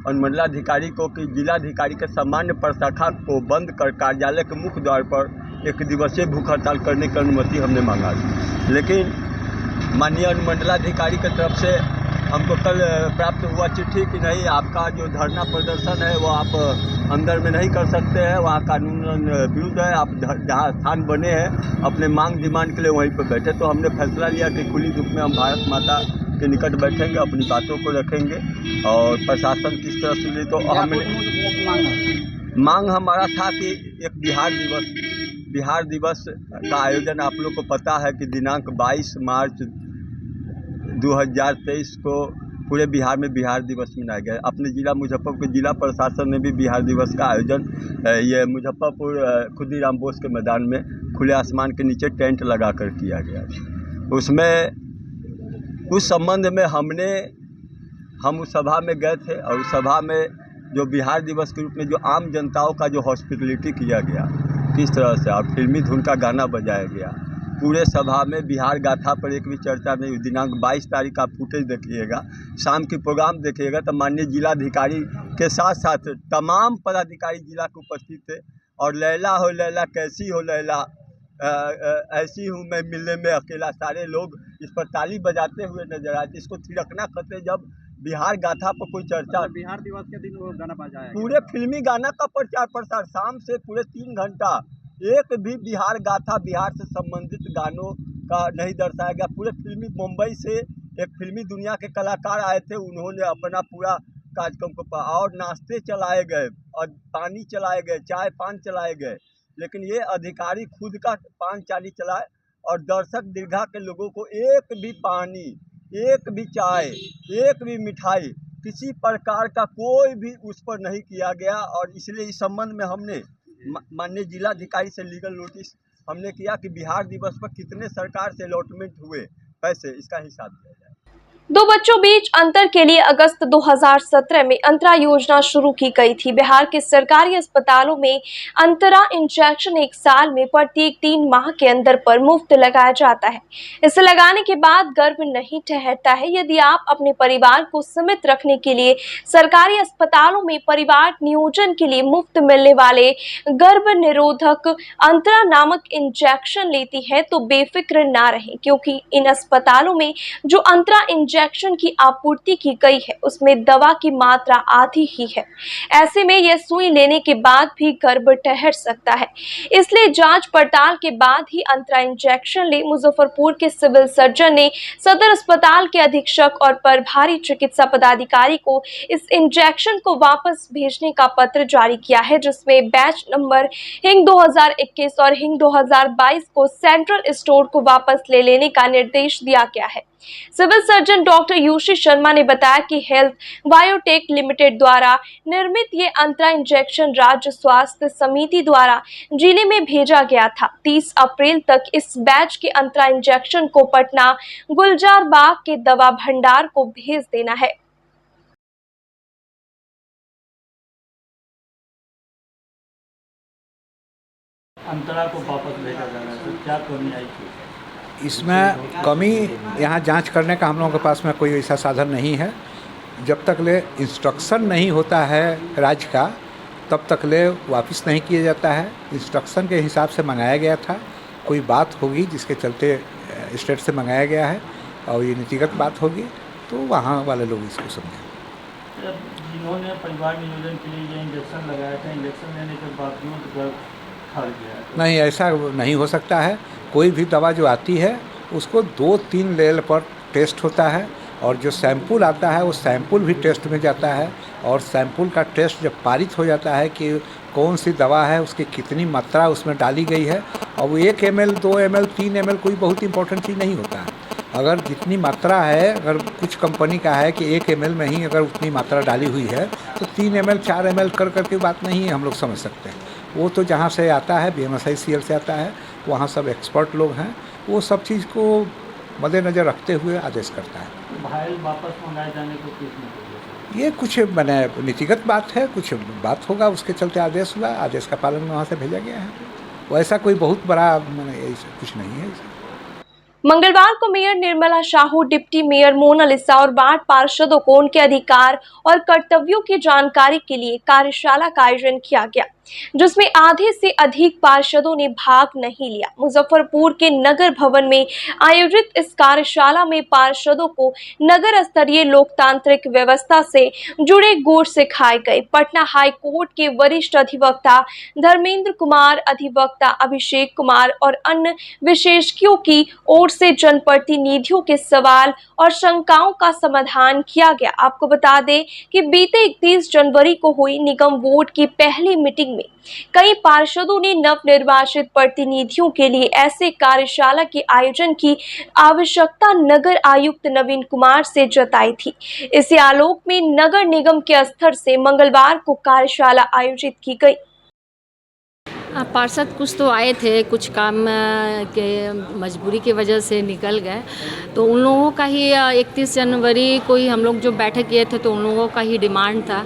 अनुमंडलाधिकारी को कि जिलाधिकारी के सामान्य प्रशाखा को बंद कर कार्यालय के मुख्य द्वार पर एक दिवसीय भूख हड़ताल करने की अनुमति हमने मांगा थी, लेकिन माननीय अनुमंडलाधिकारी की तरफ से हमको कल प्राप्त हुआ चिट्ठी कि नहीं, आपका जो धरना प्रदर्शन है वो आप अंदर में नहीं कर सकते हैं, वहाँ कानून विरुद्ध है, आप जहाँ स्थान बने हैं अपने मांग डिमांड के लिए वहीं पर बैठे। तो हमने फैसला लिया कि खुली धूप में हम भारत माता के निकट बैठेंगे, अपनी बातों को रखेंगे और प्रशासन किस तरह से ले। तो हमने मांग हमारा था कि एक बिहार दिवस का आयोजन आप लोग को पता है कि दिनांक 22 मार्च 2023 को पूरे बिहार में बिहार दिवस मनाया गया। अपने जिला मुजफ्फरपुर जिला प्रशासन ने भी बिहार दिवस का आयोजन ये मुजफ्फरपुर खुदीराम बोस के मैदान में खुले आसमान के नीचे टेंट लगा कर किया गया। उसमें उस संबंध में हम उस सभा में गए थे और उस सभा में जो बिहार दिवस के रूप में जो आम जनताओं का जो हॉस्पिटलिटी किया गया, किस तरह से और फिल्मी धुन का गाना बजाया गया, पूरे सभा में बिहार गाथा पर एक भी चर्चा नहीं। दिनांक 22 तारीख का फुटेज देखिएगा, शाम की प्रोग्राम देखिएगा तो माननीय जिलाधिकारी के साथ साथ तमाम पदाधिकारी जिला के उपस्थित थे और लैला हो लैला कैसी हो लैला ऐसी हूँ मैं मिलने में अकेला, सारे लोग इस पर ताली बजाते हुए नजर आए। इसको थिरकना कहते जब बिहार गाथा पर कोई चर्चा, बिहार दिवस के दिन वो गाना बजाया, पूरे फिल्मी गाना का प्रचार प्रसार शाम से पूरे 3 घंटा एक भी बिहार गाथा बिहार से संबंधित गानों का नहीं दर्शाया गया। पूरे फिल्मी मुंबई से एक फिल्मी दुनिया के कलाकार आए थे, उन्होंने अपना पूरा कार्यक्रम को और नाश्ते चलाए गए और पानी चलाए गए, चाय पान चलाए गए, लेकिन ये अधिकारी खुद का पान चाली चलाए और दर्शक दीर्घा के लोगों को एक भी पानी, एक भी चाय, एक भी मिठाई, किसी प्रकार का कोई भी उस पर नहीं किया गया। और इसलिए इस संबंध में हमने माननीय जिलाधिकारी से लीगल नोटिस हमने किया कि बिहार दिवस पर कितने सरकार से अलॉटमेंट हुए पैसे, इसका हिसाब दिया जाए। 2 बच्चों बीच अंतर के लिए अगस्त 2017 में अंतरा योजना शुरू की गई थी। बिहार के सरकारी अस्पतालों में अंतरा इंजेक्शन 1 साल में प्रत्येक 3 माह के अंदर पर मुफ्त लगाया जाता है। इसे लगाने के बाद गर्भ नहीं ठहरता है। यदि आप अपने परिवार को सीमित रखने के लिए सरकारी अस्पतालों में परिवार नियोजन के लिए मुफ्त मिलने वाले गर्भ निरोधक अंतरा नामक इंजेक्शन लेती है तो बेफिक्र ना रहें, क्योंकि इन अस्पतालों में जो अंतरा इंजेक्शन की आपूर्ति की गई है उसमें दवा की मात्रा आधी ही है। ऐसे में यह सुई लेने के बाद भी गर्भ ठहर सकता है, इसलिए जांच पड़ताल के बाद ही अंतरा इंजेक्शन ले। मुजफ्फरपुर के सिविल सर्जन ने सदर अस्पताल के अधीक्षक और प्रभारी चिकित्सा पदाधिकारी को इस इंजेक्शन को वापस भेजने का पत्र जारी किया है, जिसमें बैच नंबर हिंग 2021 और हिंग 2022 को सेंट्रल स्टोर को वापस ले लेने का निर्देश दिया गया है। सिविल सर्जन डॉक्टर यूशी शर्मा ने बताया कि हेल्थ बायोटेक लिमिटेड द्वारा निर्मित ये अंतरा इंजेक्शन राज्य स्वास्थ्य समिति द्वारा जिले में भेजा गया था। 30 अप्रैल तक इस बैच के अंतरा इंजेक्शन को पटना गुलजार बाग के दवा भंडार को भेज देना है। अंतरा को वापस भेजा जाना है, तो क्या कमी आई थी इसमें? कमी यहाँ जांच करने का हम लोगों के पास में कोई ऐसा साधन नहीं है। जब तक ले इंस्ट्रक्शन नहीं होता है राज्य का, तब तक ले वापस नहीं किया जाता है। इंस्ट्रक्शन के हिसाब से मंगाया गया था, कोई बात होगी जिसके चलते स्टेट से मंगाया गया है और ये नीतिगत बात होगी तो वहाँ वाले लोग इसको समझें। जिन्होंने परिवार नियोजन के लिए ये इंजेक्शन लगाया था, इंजेक्शन लेने के बावजूद नहीं, ऐसा नहीं हो सकता है। कोई भी दवा जो आती है उसको 2-3 लेवल पर टेस्ट होता है और जो सैंपल आता है वो सैंपल भी टेस्ट में जाता है और सैंपल का टेस्ट जब पारित हो जाता है कि कौन सी दवा है, उसकी कितनी मात्रा उसमें डाली गई है, और वो 1 ml 2 ml 3 ml कोई बहुत इंपॉर्टेंट चीज़ नहीं होता है। अगर जितनी मात्रा है, अगर कुछ कंपनी का है कि 1 ml में ही अगर उतनी मात्रा डाली हुई है तो 3 ml 4 ml कर करके बात नहीं है, हम लोग समझ सकते हैं। वो तो जहाँ से आता है BMSICL से आता है, वहाँ सब एक्सपर्ट लोग हैं, वो सब चीज़ को मद्देनज़र रखते हुए आदेश करता है। भाई वापस मंगाए जाने को किस ये कुछ मैंने नीतिगत बात है, कुछ बात होगा उसके चलते आदेश हुआ, आदेश का पालन वहाँ से भेजा गया है। वैसा कोई बहुत बड़ा कुछ नहीं है। मंगलवार को mayor Nirmala Sahu, deputy mayor Monalisa और वार्ड पार्षदों को उनके अधिकार और कर्तव्यों की जानकारी के लिए कार्यशाला का आयोजन किया गया, जिसमें आधे से अधिक पार्षदों ने भाग नहीं लिया। मुजफ्फरपुर के नगर भवन में आयोजित इस कार्यशाला में पार्षदों को नगर स्तरीय लोकतांत्रिक व्यवस्था से जुड़े गुर सिखाए गए। पटना हाई कोर्ट के वरिष्ठ अधिवक्ता धर्मेंद्र कुमार, अधिवक्ता अभिषेक कुमार और अन्य विशेषज्ञों की ओर से जनप्रतिनिधियों के सवाल और शंकाओं का समाधान किया गया। आपको बता दें कि बीते 31 जनवरी को हुई निगम बोर्ड की पहली मीटिंग में कई पार्षदों ने नवनिर्वाचित प्रतिनिधियों के लिए ऐसे कार्यशाला के आयोजन की आवश्यकता नगर आयुक्त नवीन कुमार से जताई थी। इसी आलोक में नगर निगम के स्तर से मंगलवार को कार्यशाला आयोजित की गई। पार्षद कुछ तो आए थे, कुछ काम के मजबूरी की वजह से निकल गए, तो उन लोगों का ही 31 जनवरी को ही हम लोग जो बैठक किए थे तो उन लोगों का ही डिमांड था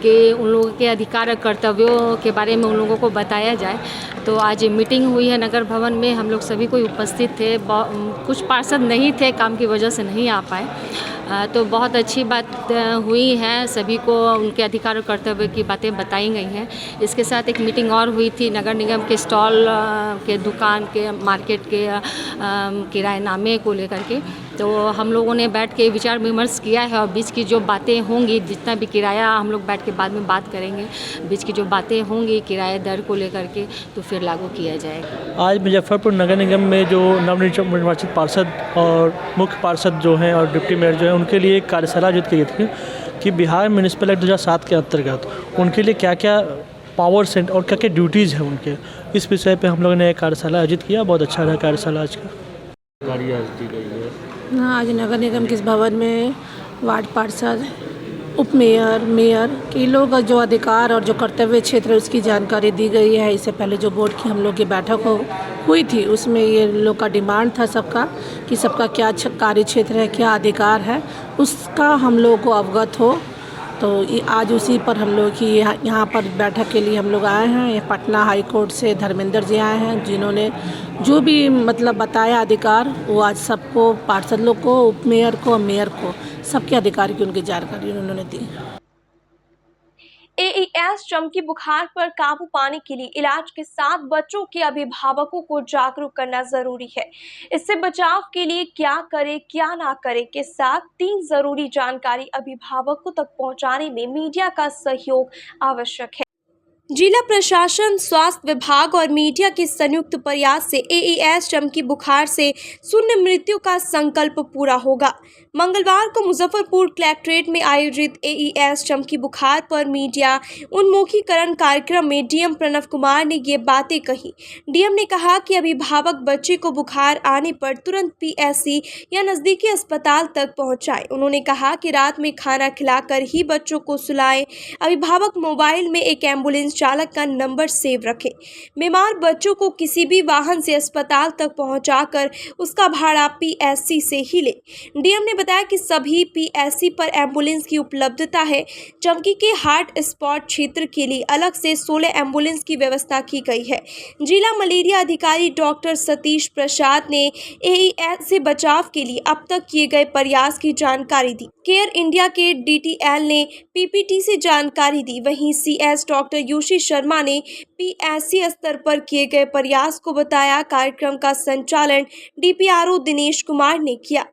कि उन लोगों के अधिकार और कर्तव्यों के बारे में उन लोगों को बताया जाए। तो आज मीटिंग हुई है नगर भवन में, हम लोग सभी कोई उपस्थित थे। कुछ पार्षद नहीं थे, काम की वजह से नहीं आ पाए, तो बहुत अच्छी बात हुई है। सभी को उनके अधिकार और कर्तव्य की बातें बताई गई हैं। इसके साथ एक मीटिंग और हुई थी नगर निगम के स्टॉल के, दुकान के, मार्केट के किराएनामे को लेकर के। तो हम लोगों ने बैठ के विचार विमर्श किया है और बीच की जो बातें होंगी, जितना भी किराया हम लोग बैठ के बाद में बात करेंगे, बीच की जो बातें होंगी किराए दर को लेकर के तो फिर लागू किया जाएगा। आज मुजफ्फरपुर नगर निगम में जो नवनिर्वाचित पार्षद और मुख्य पार्षद जो हैं और डिप्टी मेयर जो हैं उनके लिए एक कार्यशाला आयोजित की थी कि बिहार म्यूनिसिपल एक्ट 2007 के अंतर्गत उनके लिए क्या क्या पावर्स हैं और क्या क्या ड्यूटीज़ हैं उनके, इस विषय पे हम लोगों ने एक कार्यशाला आयोजित किया। बहुत अच्छा रहा कार्यशाला आज का। हाँ, आज नगर निगम के इस भवन में वार्ड पार्षद, उप मेयर, मेयर के लोग जो अधिकार और जो कर्तव्य क्षेत्र है उसकी जानकारी दी गई है। इससे पहले जो बोर्ड की हम लोग की बैठक हुई थी उसमें ये लोग का डिमांड था सबका कि सबका क्या कार्य क्षेत्र है, क्या अधिकार है, उसका हम लोग को अवगत हो। तो आज उसी पर हम लोग की यहाँ पर बैठक के लिए हम लोग आए हैं। ये पटना हाई कोर्ट से धर्मेंद्र जी आए हैं, जिन्होंने जो भी मतलब बताया अधिकार वो आज सबको, पार्षद लोग को, उप मेयर को, मेयर को, सबके अधिकार की उनकी जानकारी उन्होंने दी। AES चमकी बुखार पर काबू पाने के लिए इलाज के साथ बच्चों के अभिभावकों को जागरूक करना जरूरी है। इससे बचाव के लिए क्या करें क्या ना करें के साथ 3 जरूरी जानकारी अभिभावकों तक पहुंचाने में मीडिया का सहयोग आवश्यक है। जिला प्रशासन, स्वास्थ्य विभाग और मीडिया के संयुक्त प्रयास से AES चमकी बुखार से शून्य मृत्यु का संकल्प पूरा होगा। मंगलवार को मुजफ्फरपुर कलेक्ट्रेट में आयोजित AES चमकी बुखार पर मीडिया उन्मुखीकरण कार्यक्रम में डीएम प्रणव कुमार ने ये बातें कही। डीएम ने कहा कि अभिभावक बच्चे को बुखार आने पर तुरंत PSC या नजदीकी अस्पताल तक पहुंचाएं। उन्होंने कहा कि रात में खाना खिलाकर ही बच्चों को सुलाएं। अभिभावक मोबाइल में एक एम्बुलेंस चालक का नंबर सेव रखें। बीमार बच्चों को किसी भी वाहन से अस्पताल तक पहुंचाकर उसका भाड़ा PSC से ही ले। डीएम ने बताया कि सभी PSC पर एम्बुलेंस की उपलब्धता है। चमकी के हॉट स्पॉट क्षेत्र के लिए अलग से 16 एम्बुलेंस की व्यवस्था की गई है। जिला मलेरिया अधिकारी डॉक्टर सतीश प्रसाद ने AES से बचाव के लिए अब तक किए गए प्रयास की जानकारी दी। केयर इंडिया के DTL ने PPT से जानकारी दी। वहीं CS डॉक्टर योशी शर्मा ने PSC स्तर पर किए गए प्रयास को बताया। कार्यक्रम का संचालन DPRO दिनेश कुमार ने किया।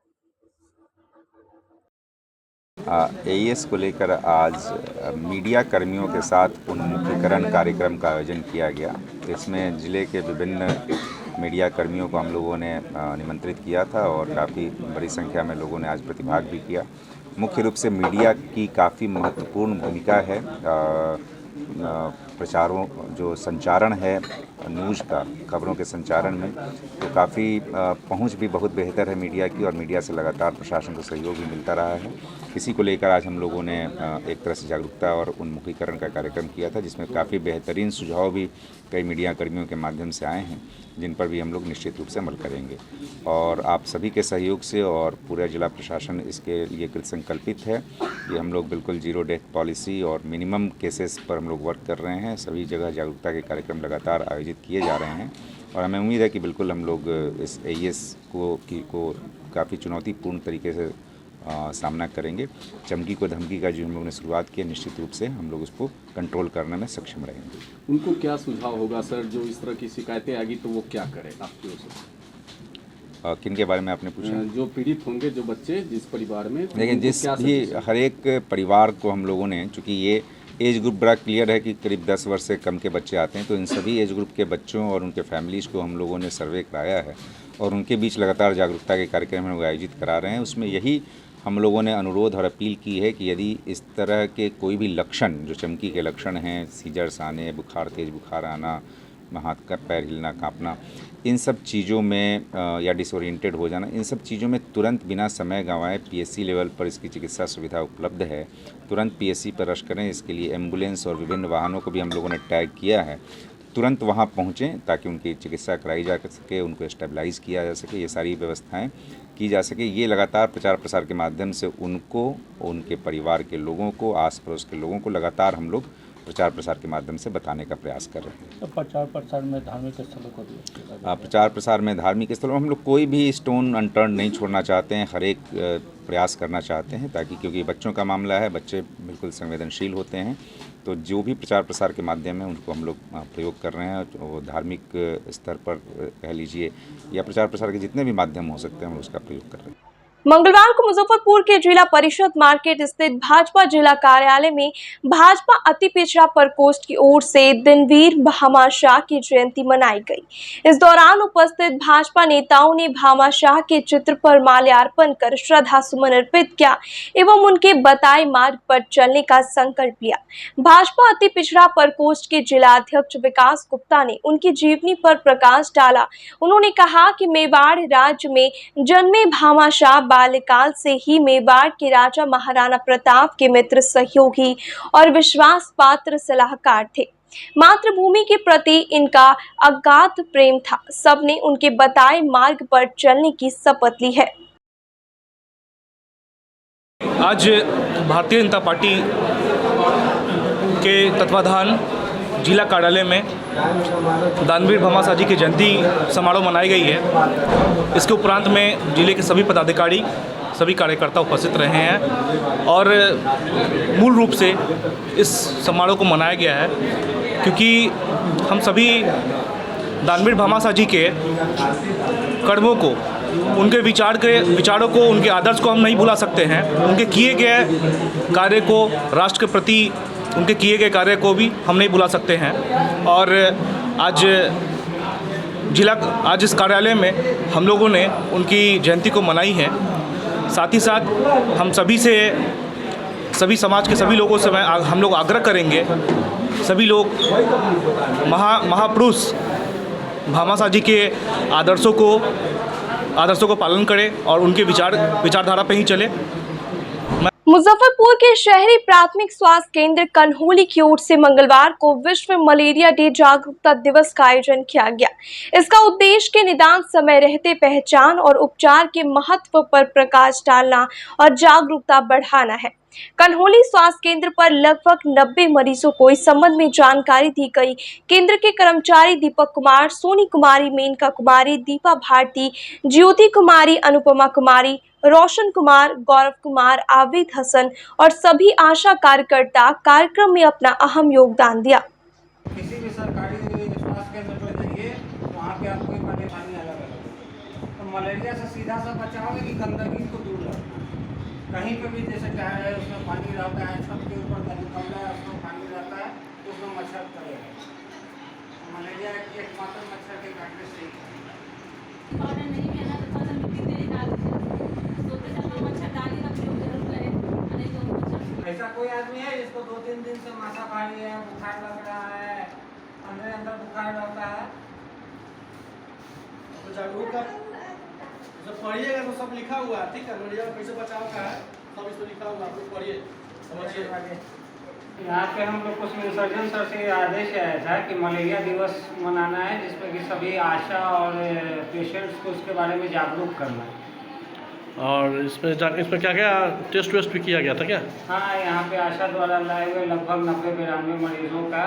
AES को लेकर आज मीडिया कर्मियों के साथ उन्मुखीकरण कार्यक्रम का आयोजन किया गया। इसमें ज़िले के विभिन्न मीडिया कर्मियों को हम लोगों ने निमंत्रित किया था और काफ़ी बड़ी संख्या में लोगों ने आज प्रतिभाग भी किया। मुख्य रूप से मीडिया की काफ़ी महत्वपूर्ण भूमिका है। प्रचारों जो संचारण है न्यूज़ का, खबरों के संचारण में, तो काफ़ी पहुंच भी बहुत बेहतर है मीडिया की और मीडिया से लगातार प्रशासन को सहयोग भी मिलता रहा है। इसी को लेकर आज हम लोगों ने एक तरह से जागरूकता और उन्मुखीकरण का कार्यक्रम किया था, जिसमें काफ़ी बेहतरीन सुझाव भी कई मीडिया कर्मियों के माध्यम से आए हैं, जिन पर भी हम लोग निश्चित रूप से अमल करेंगे। और आप सभी के सहयोग से और पूरा जिला प्रशासन इसके लिए कृत संकल्पित है कि हम लोग बिल्कुल 0 डेथ पॉलिसी और मिनिमम केसेस पर हम लोग वर्क कर रहे हैं। सभी जगह जागरूकता के कार्यक्रम लगातार आयोजित किए जा रहे हैं और हमें उम्मीद है कि बिल्कुल हम लोग इस AES को काफ़ी चुनौतीपूर्ण तरीके से सामना करेंगे। चमकी को धमकी का जो हम लोगों ने शुरुआत की, निश्चित रूप से हम लोग उसको कंट्रोल करने में सक्षम रहेंगे। उनको क्या सुझाव होगा सर, जो इस तरह की शिकायतें आएगी तो वो क्या करें आपकी ओर से? किन के बारे में आपने पूछा? जो पीड़ित होंगे, जो बच्चे जिस परिवार में, लेकिन जिस भी हर एक परिवार को हम लोगों ने, चूँकि ये एज ग्रुप बड़ा क्लियर है कि करीब 10 वर्ष से कम के बच्चे आते हैं, तो इन सभी एज ग्रुप के बच्चों और उनके फैमिलीज़ को हम लोगों ने सर्वे कराया है और उनके बीच लगातार जागरूकता के कार्यक्रम हम लोग आयोजित करा रहे हैं। उसमें यही हम लोगों ने अनुरोध और अपील की है कि यदि इस तरह के कोई भी लक्षण, जो चमकी के लक्षण हैं, सीजर्स आने, बुखार, तेज़ बुखार आना, हाथ का पैर हिलना, कांपना, इन सब चीज़ों में या डिसोरिएंटेड हो जाना, इन सब चीज़ों में तुरंत बिना समय गंवाए PSC लेवल पर इसकी चिकित्सा सुविधा उपलब्ध है। तुरंत PSC पर रश करें। इसके लिए एम्बुलेंस और विभिन्न वाहनों को भी हम लोगों ने टैग किया है। तुरंत वहां पहुंचें ताकि उनकी चिकित्सा कराई जा सके, उनको स्टेबलाइज़ किया जा सके, ये सारी व्यवस्थाएं की जा सके। ये लगातार प्रचार प्रसार के माध्यम से उनको, उनके परिवार के लोगों को, आस पड़ोस के लोगों को लगातार हम लोग प्रचार प्रसार के माध्यम से बताने का प्रयास कर रहे हैं। तो प्रचार प्रसार में धार्मिक स्थलों को भी, प्रचार प्रसार में धार्मिक स्थलों हम लोग कोई भी स्टोन अनटर्न नहीं छोड़ना चाहते हैं। हर एक प्रयास करना चाहते हैं ताकि, क्योंकि बच्चों का मामला है, बच्चे बिल्कुल संवेदनशील होते हैं, तो जो भी प्रचार प्रसार के माध्यम है उनको हम लोग प्रयोग कर रहे हैं। वो धार्मिक स्तर पर कह लीजिए या प्रचार प्रसार के जितने भी माध्यम हो सकते हैं हम उसका प्रयोग कर रहे हैं। मंगलवार को मुजफ्फरपुर के जिला परिषद मार्केट स्थित भाजपा जिला कार्यालय में भाजपा अति पिछड़ा प्रकोष्ठ की ओर से दिनवीर भामा शाह की जयंती मनाई गई। इस दौरान उपस्थित भाजपा नेताओं ने भामा शाह के चित्र पर माल्यार्पण कर श्रद्धा सुमन अर्पित किया एवं उनके बताए मार्ग पर चलने का संकल्प लिया। भाजपा अति पिछड़ा प्रकोष्ठ के जिला अध्यक्ष विकास गुप्ता ने उनकी जीवनी पर प्रकाश डाला। उन्होंने कहा कि मेवाड़ राज्य में जन्मे भामा शाह बाल्यकाल से ही मेवाड़ के राजा महाराणा प्रताप के मित्र, सहयोगी और विश्वास पात्र सलाहकार थे। मातृभूमि के प्रति इनका अगाध प्रेम था। सबने उनके बताए मार्ग पर चलने की शपथ ली है। आज भारतीय जनता पार्टी के तत्वाधान जिला कार्यालय में दानवीर भामा शाह जी की जयंती समारोह मनाई गई है। इसके उपरांत में जिले के सभी पदाधिकारी सभी कार्यकर्ता उपस्थित रहे हैं और मूल रूप से इस समारोह को मनाया गया है क्योंकि हम सभी दानवीर भामाशाह जी के कर्मों को, उनके विचारों को, उनके आदर्श को हम नहीं भुला सकते हैं। उनके किए गए कार्य को, राष्ट्र के प्रति उनके किए गए कार्य को भी हम नहीं भुला सकते हैं। और आज इस कार्यालय में हम लोगों ने उनकी जयंती को मनाई है। साथ ही साथ हम सभी समाज के सभी लोगों से हम लोग आग्रह करेंगे, सभी लोग महापुरुष भामाशाह जी के आदर्शों को पालन करें और उनके विचारधारा पे ही चले। मुजफ्फरपुर के शहरी प्राथमिक स्वास्थ्य केंद्र कन्होली की ओर से मंगलवार को विश्व मलेरिया डे जागरूकता दिवस का आयोजन किया गया। इसका उद्देश्य के निदान समय रहते पहचान और उपचार के महत्व पर प्रकाश डालना और जागरूकता बढ़ाना है। कन्होली स्वास्थ्य केंद्र पर लगभग 90 मरीजों को इस संबंध में जानकारी दी गई। केंद्र के कर्मचारी दीपक कुमार, सोनी कुमारी, मेनका कुमारी, दीपा भारती, ज्योति कुमारी, अनुपमा कुमारी, रोशन कुमार, गौरव कुमार, आबिद हसन और सभी आशा कार्यकर्ता कार्यक्रम में अपना अहम योगदान दिया। किसी भी सरकारी स्वास्थ्य केंद्र पर जाइए, वहाँ पे आपको पानी अलग अलग, तो मलेरिया से सीधा सा बचाव है कि गंदगी को दूर रखना। कहीं पे भी जैसे टायर है उसमें पानी रहता है, छत के ऊपर कमरा है उसमें पानी रहता है, तो उसमें मच्छर पड़ेगा। मलेरिया एकमात्र मच्छर के काटने से ऐसा कोई आदमी है जिसको 2-3 दिन से माथा भारी है, बुखार लग रहा है, अंदर बुखार रहता है, तो जागरूक जब पढ़िएगा तो सब लिखा हुआ है, ठीक है, मलेरिया कैसे बचाव का है सब इसमें लिखा हुआ, आप लोग पढ़िए समझिए। यहाँ पे हम लोग कुछ इंसर्जन सर से आदेश आया था कि मलेरिया दिवस मनाना है, जिसमें कि सभी आशा और पेशेंट्स को इसके बारे में जागरूक करना है। और इसमें क्या क्या टेस्ट वेस्ट भी किया गया था क्या? हाँ, यहाँ पे आशा द्वारा लाए हुए लगभग 90-92 मरीजों का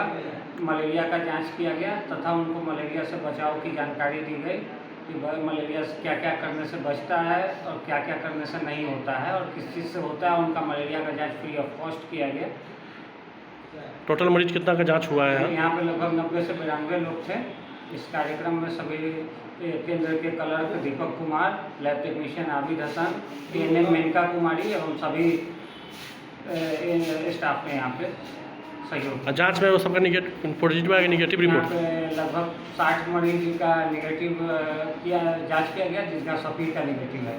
मलेरिया का जांच किया गया तथा उनको मलेरिया से बचाव की जानकारी दी गई कि मलेरिया से क्या क्या करने से बचता है और क्या क्या करने से नहीं होता है और किस चीज़ से होता है। उनका मलेरिया का जांच फ्री ऑफ कॉस्ट किया गया। टोटल मरीज कितना का जांच हुआ है? यहाँ पे लगभग 90 से 92 लोग थे। इस कार्यक्रम में सभी केंद्र के clerk Deepak Kumar, lab technician Abid Hasan, ANM Menka Kumari एवं सभी स्टाफ ने यहाँ पे सहयोग। जांच में वो सबका पॉजिटिव आया, नेगेटिव रिपोर्ट? लगभग 60 मरीज का नेगेटिव जांच किया गया, जिसका सभी का नेगेटिव है।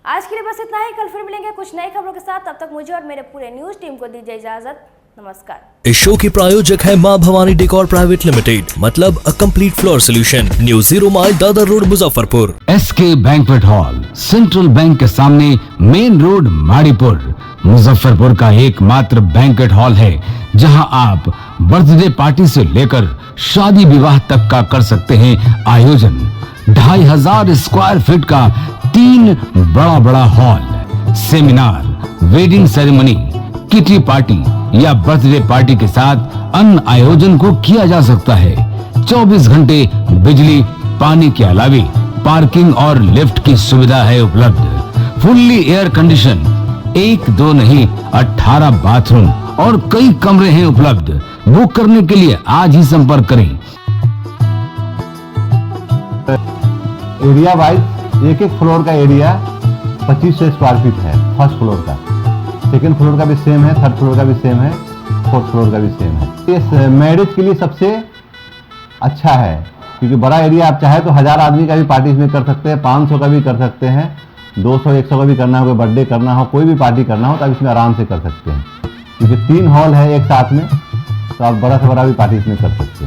आज के लिए बस इतना ही। कल फिर मिलेंगे कुछ नई खबरों के साथ। तब तक मुझे और मेरे पूरे न्यूज टीम को दीजिए इजाजत। नमस्कार। इस शो की प्रायोजक है मां भवानी डेकोर प्राइवेट लिमिटेड, मतलब a complete floor solution, new 0 mile Dadar road Muzaffarpur. SK banquet hall, central bank के सामने, मेन रोड माड़ीपुर, मुजफ्फरपुर का एकमात्र बैंक्वेट हॉल है जहां आप बर्थडे पार्टी से लेकर शादी विवाह तक का कर सकते हैं आयोजन। 2500 स्क्वायर फीट का 3 बड़ा hall, seminar, wedding ceremony, kitty party या बर्थडे पार्टी के साथ अन्य आयोजन को किया जा सकता है। 24 घंटे बिजली पानी के अलावे पार्किंग और लिफ्ट की सुविधा है उपलब्ध। फुल्ली एयर कंडीशन, 1 2 नहीं 18 बाथरूम और कई कमरे हैं उपलब्ध। बुक करने के लिए आज ही संपर्क करें। एरिया वाइज एक फ्लोर का एरिया 2500 स्क्वायर फीट है। फर्स्ट फ्लोर का, सेकेंड फ्लोर का भी सेम है, थर्ड फ्लोर का भी सेम है, फोर्थ फ्लोर का भी सेम है। ये मैरिज के लिए सबसे अच्छा है क्योंकि बड़ा एरिया आप चाहे तो 1000 आदमी का भी पार्टी इसमें कर सकते हैं, 500 का भी कर सकते हैं, 200-100 का भी करना हो, कोई बर्थडे करना हो, कोई भी पार्टी करना हो तो आप इसमें आराम से कर सकते हैं क्योंकि 3 हॉल है एक साथ में, तो आप बड़ा से बड़ा भी पार्टी इसमें कर सकते हैं।